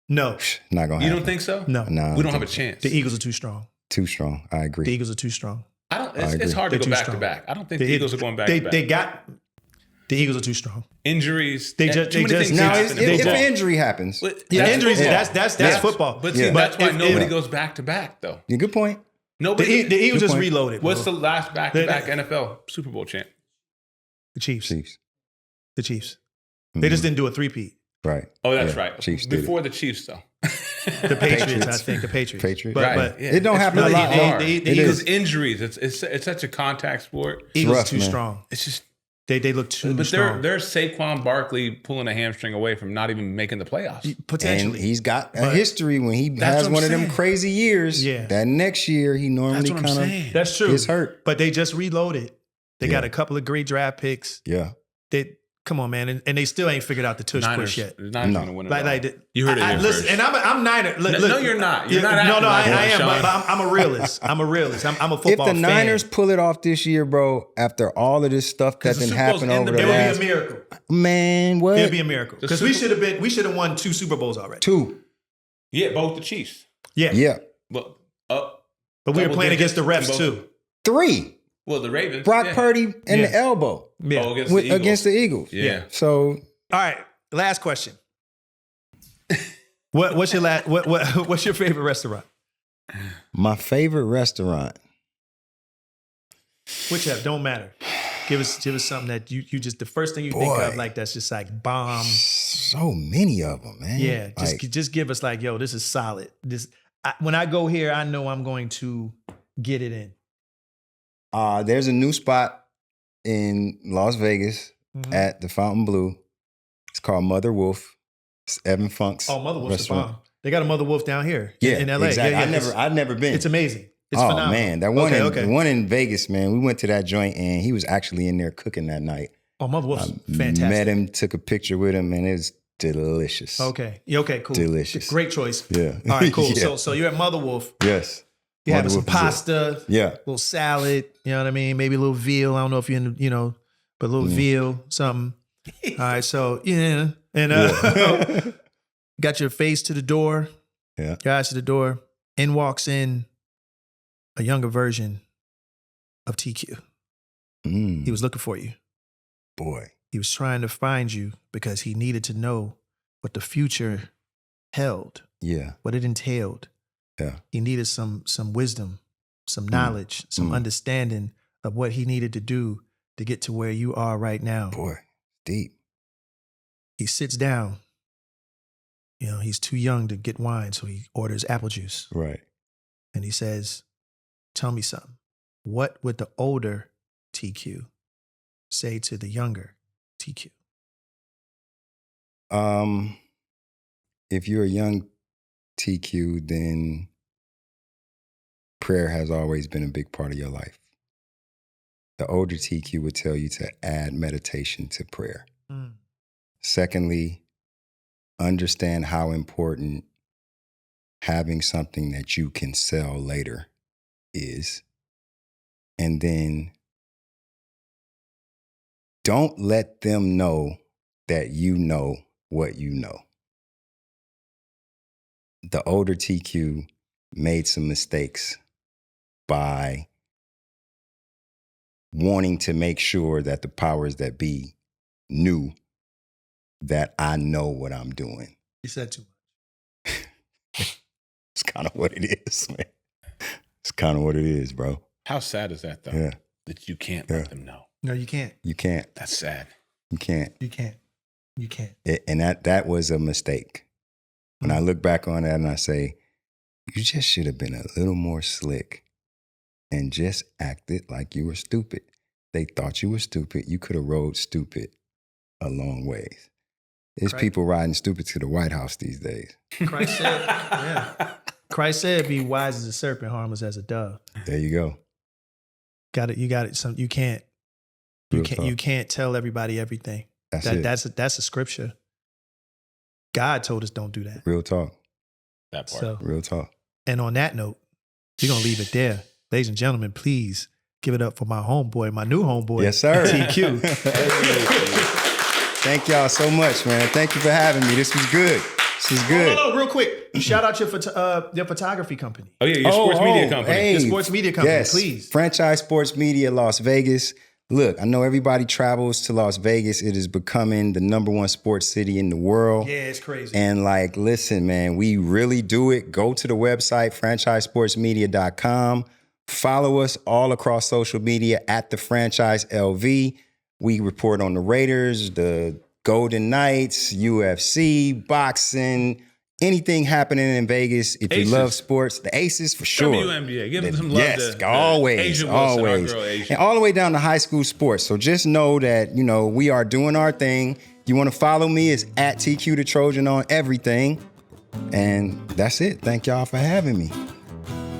Speaker 2: No.
Speaker 1: Not gonna happen.
Speaker 3: You don't think so?
Speaker 2: No.
Speaker 1: No,
Speaker 3: We don't have a chance.
Speaker 2: The Eagles are too strong.
Speaker 1: Too strong. I agree.
Speaker 2: The Eagles are too strong.
Speaker 3: It's hard to
Speaker 2: They're
Speaker 3: go
Speaker 2: too
Speaker 3: back
Speaker 2: strong.
Speaker 3: to back. I don't think the Eagles are going back to back.
Speaker 2: The Eagles are too strong.
Speaker 3: Injuries.
Speaker 2: They just
Speaker 1: Now, if an injury happens,
Speaker 2: Injuries.
Speaker 1: football.
Speaker 2: That's football.
Speaker 3: But see, that's why nobody goes back to back, though.
Speaker 1: Yeah, good point.
Speaker 3: Nobody.
Speaker 2: The Eagles just
Speaker 1: point.
Speaker 2: reloaded.
Speaker 3: What's
Speaker 2: bro.
Speaker 3: the last back-to-back NFL Super Bowl champ?
Speaker 2: The Chiefs?
Speaker 1: Chiefs.
Speaker 2: The Chiefs. They just didn't do a three-peat.
Speaker 1: Right.
Speaker 3: Oh, that's
Speaker 1: Yeah,
Speaker 3: right.
Speaker 1: Chiefs did
Speaker 3: Before the Chiefs, though.
Speaker 2: The Patriots, I think. The Patriots.
Speaker 1: Right.
Speaker 2: But
Speaker 1: It don't happen
Speaker 3: really
Speaker 1: a lot.
Speaker 3: hard.
Speaker 2: The
Speaker 3: Because
Speaker 2: Eagles,
Speaker 3: injuries, it's such a contact sport.
Speaker 2: Eagles
Speaker 1: rough,
Speaker 2: are too
Speaker 1: man.
Speaker 2: strong.
Speaker 3: It's just.
Speaker 2: They look too
Speaker 3: But
Speaker 2: strong.
Speaker 3: there's Saquon Barkley pulling a hamstring away from not even making the playoffs.
Speaker 2: Potentially.
Speaker 1: And he's got a history when he has
Speaker 3: what
Speaker 1: one
Speaker 3: I'm
Speaker 1: of them
Speaker 3: saying.
Speaker 1: crazy years.
Speaker 2: Yeah.
Speaker 1: That next year he normally
Speaker 3: That's what I'm
Speaker 1: kind of
Speaker 3: saying.
Speaker 2: That's true.
Speaker 1: gets hurt.
Speaker 2: But they just reloaded. They
Speaker 1: Yeah.
Speaker 2: got a couple of great draft picks.
Speaker 1: Yeah.
Speaker 2: Come on, man. And they still ain't figured out the tush push yet.
Speaker 3: The Niners
Speaker 1: No.
Speaker 3: going to win it all.
Speaker 2: You
Speaker 3: heard it here
Speaker 2: listen,
Speaker 3: first.
Speaker 2: and I'm Niner.
Speaker 3: No, you're not. You're not
Speaker 2: No,
Speaker 3: acting like
Speaker 2: I
Speaker 3: one,
Speaker 2: am.
Speaker 3: Shawn.
Speaker 2: But I'm a realist. I'm a
Speaker 1: If
Speaker 2: football
Speaker 1: the
Speaker 2: fan.
Speaker 1: Niners pull it off this year, bro, after all of this stuff that
Speaker 3: the
Speaker 1: didn't
Speaker 3: Super Bowl's
Speaker 1: happen
Speaker 3: in
Speaker 1: over
Speaker 3: the
Speaker 1: the
Speaker 2: It would
Speaker 1: last
Speaker 2: be a miracle.
Speaker 1: man, what?
Speaker 2: It'd be a miracle because we
Speaker 3: Super-
Speaker 2: should have won 2 Super Bowls already.
Speaker 1: 2.
Speaker 3: Yeah, both the Chiefs.
Speaker 2: Yeah,
Speaker 1: Yeah.
Speaker 3: But
Speaker 2: but we were
Speaker 3: double
Speaker 2: playing against the refs
Speaker 3: digits in both.
Speaker 2: too.
Speaker 1: 3.
Speaker 3: Well, the Ravens.
Speaker 1: Brock
Speaker 3: yeah.
Speaker 1: Purdy and the
Speaker 2: Yeah.
Speaker 1: elbow
Speaker 2: Yeah.
Speaker 3: Oh, against the Eagles.
Speaker 1: against the Eagles.
Speaker 3: Yeah.
Speaker 1: So
Speaker 2: All right, last question. What's your favorite restaurant?
Speaker 1: my favorite restaurant.
Speaker 2: Whichever, don't matter. Give us something that you just the first thing you think
Speaker 1: Boy.
Speaker 2: of like that's just like bomb.
Speaker 1: So many of them, man.
Speaker 2: Yeah,
Speaker 1: Like,
Speaker 2: just give us like, yo, this is solid. When I go here, I know I'm going to get it in.
Speaker 1: there's a new spot in Las Vegas
Speaker 2: Mhm.
Speaker 1: at the Fountain Blue. It's called Mother Wolf. It's Evan Funk's
Speaker 2: Oh, Mother Wolf's the
Speaker 1: restaurant.
Speaker 2: bomb. They got a Mother Wolf down here
Speaker 1: Yeah,
Speaker 2: in LA.
Speaker 1: exactly.
Speaker 2: Yeah,
Speaker 1: I've never been.
Speaker 2: It's amazing. It's
Speaker 1: oh
Speaker 2: phenomenal.
Speaker 1: man, that one
Speaker 2: Okay.
Speaker 1: the one in Vegas, man. We went to that joint and he was actually in there cooking that night.
Speaker 2: Oh, Mother Wolf's
Speaker 1: I
Speaker 2: fantastic.
Speaker 1: Met him, took a picture with him, and it was delicious.
Speaker 2: Okay. Yeah, okay, cool.
Speaker 1: Delicious.
Speaker 2: Great choice.
Speaker 1: Yeah.
Speaker 2: All right, cool.
Speaker 1: Yeah.
Speaker 2: So you're at Mother Wolf.
Speaker 1: Yes.
Speaker 2: You're having
Speaker 1: Mother
Speaker 2: some
Speaker 1: Wolf is it.
Speaker 2: pasta,
Speaker 1: Yeah.
Speaker 2: a little salad, you know what I mean? Maybe a little veal. I don't know if you're in, but a little veal, something. All right, so yeah. And got your face to the door.
Speaker 1: Yeah.
Speaker 2: Your eyes to the door. In walks in a younger version of TQ. He was looking for you.
Speaker 1: Boy.
Speaker 2: He was trying to find you because he needed to know what the future held,
Speaker 1: Yeah.
Speaker 2: what it entailed.
Speaker 1: Yeah.
Speaker 2: He needed some wisdom, some knowledge, some understanding of what he needed to do to get to where you are right now.
Speaker 1: Boy. Deep.
Speaker 2: He sits down. He's too young to get wine, so he orders apple juice.
Speaker 1: Right.
Speaker 2: And he says, tell me something. What would the older TQ say to the younger TQ?
Speaker 1: If you're a young TQ, then prayer has always been a big part of your life. The older TQ would tell you to add meditation to prayer. Secondly, understand how important having something that you can sell later is. And then don't let them know that you know what you know. the older TQ made some mistakes by wanting to make sure that the powers that be knew that I know what I'm doing.
Speaker 2: You said too much.
Speaker 1: It's kind of what it is, man. It's kind of what it is, bro.
Speaker 3: How sad is that, though?
Speaker 1: Yeah.
Speaker 3: That you can't let them know.
Speaker 2: No, you can't.
Speaker 1: You can't.
Speaker 3: That's sad.
Speaker 1: You can't.
Speaker 2: You can't. You can't.
Speaker 1: And that was a mistake. When I look back on that and I say, you just should have been a little more slick and just acted like you were stupid. They thought you were stupid. You could have rode stupid a long ways. There's people riding stupid to the White House these days.
Speaker 2: Christ said, yeah. Christ said, "Be wise as a serpent, harmless as a dove."
Speaker 1: There you go.
Speaker 2: Got it. You got it. You can't. You can't tell everybody everything. That's a scripture. God told us don't do that.
Speaker 1: Real talk.
Speaker 3: That part.
Speaker 2: So,
Speaker 1: Real talk.
Speaker 2: and on that note, we're gonna leave it there, ladies and gentlemen. Please give it up for my homeboy, my new homeboy.
Speaker 1: Yes, sir.
Speaker 2: TQ.
Speaker 1: Thank y'all so much, man. Thank you for having me. This was good. This was good.
Speaker 2: Oh, real quick. Shout out your photography company.
Speaker 3: Oh, yeah, your sports media company.
Speaker 1: Hey,
Speaker 2: Your sports media company,
Speaker 1: yes.
Speaker 2: please.
Speaker 1: Franchise Sports Media, Las Vegas. Look, I know everybody travels to Las Vegas. It is becoming the #1 sports city in the world.
Speaker 2: Yeah, it's crazy.
Speaker 1: And like, listen, man, we really do it. Go to the website, franchisesportsmedia.com. Follow us all across social media at the Franchise LV. We report on the Raiders, the Golden Knights, UFC, boxing, anything happening in Vegas. If you love sports, the Aces for sure.
Speaker 3: WNBA, give them some love.
Speaker 1: Yes, always. And all the way down to high school sports. So just know that, we are doing our thing. You want to follow me, it's at TQ the Trojan on everything. And that's it. Thank y'all for having me.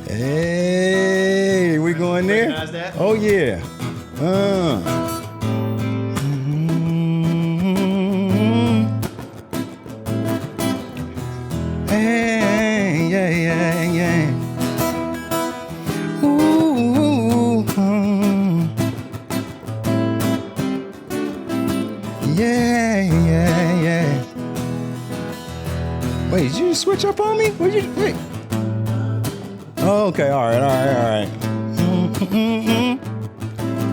Speaker 1: Hey, we going there?
Speaker 2: Recognize that?
Speaker 1: Oh, yeah. Hey, yeah. Ooh, yeah. Wait, did you switch up on me? Wait. Oh, okay, all right.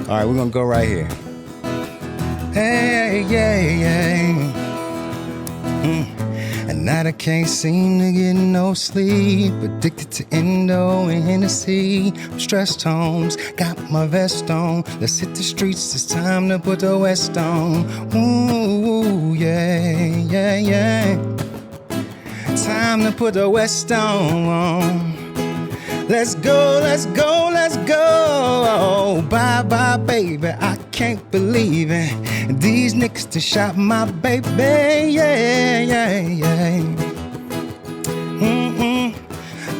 Speaker 1: All right, we're gonna go right here. Hey, yeah. At night I can't seem to get no sleep. Addicted to Indo and Hennessy. I'm stressed homes, got my vest on. Let's hit the streets, it's time to put the West on. Ooh, yeah. Time to put the West on. Let's go. Bye, baby, I can't believe it. These niggas to shot my baby, yeah.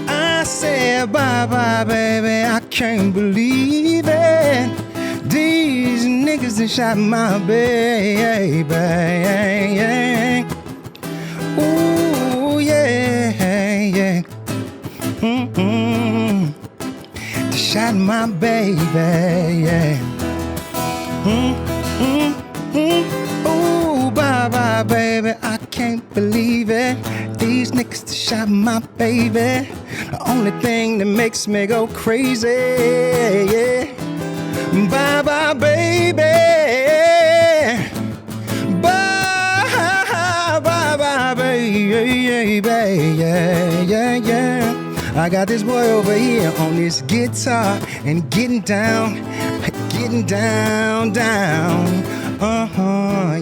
Speaker 1: I said bye, baby, I can't believe it. These niggas to shot my baby, ooh, yeah. They shot my baby, yeah. Ooh, bye, baby, I can't believe it. These niggas shot my baby. The only thing that makes me go crazy, yeah. Bye, baby. Bye, baby, yeah. I got this boy over here on this guitar and getting down.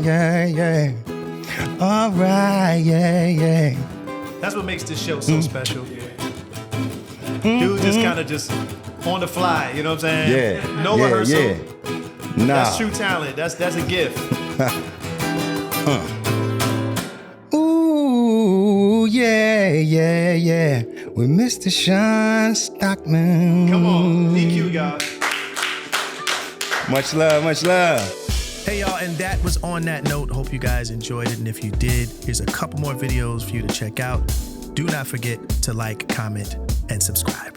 Speaker 1: Yeah. All right, yeah.
Speaker 2: That's what makes this show so special. Dude just kind of just on the fly, you know what I'm saying?
Speaker 1: Yeah.
Speaker 2: No rehearsal.
Speaker 1: Yeah. Nah.
Speaker 2: That's true talent. That's a gift.
Speaker 1: Ooh, yeah. With Mr. Shawn Stockman.
Speaker 2: Come on, DQ, y'all.
Speaker 1: Much love.
Speaker 2: Hey, y'all, and that was On That Note. Hope you guys enjoyed it, and if you did, here's a couple more videos for you to check out. Do not forget to like, comment, and subscribe.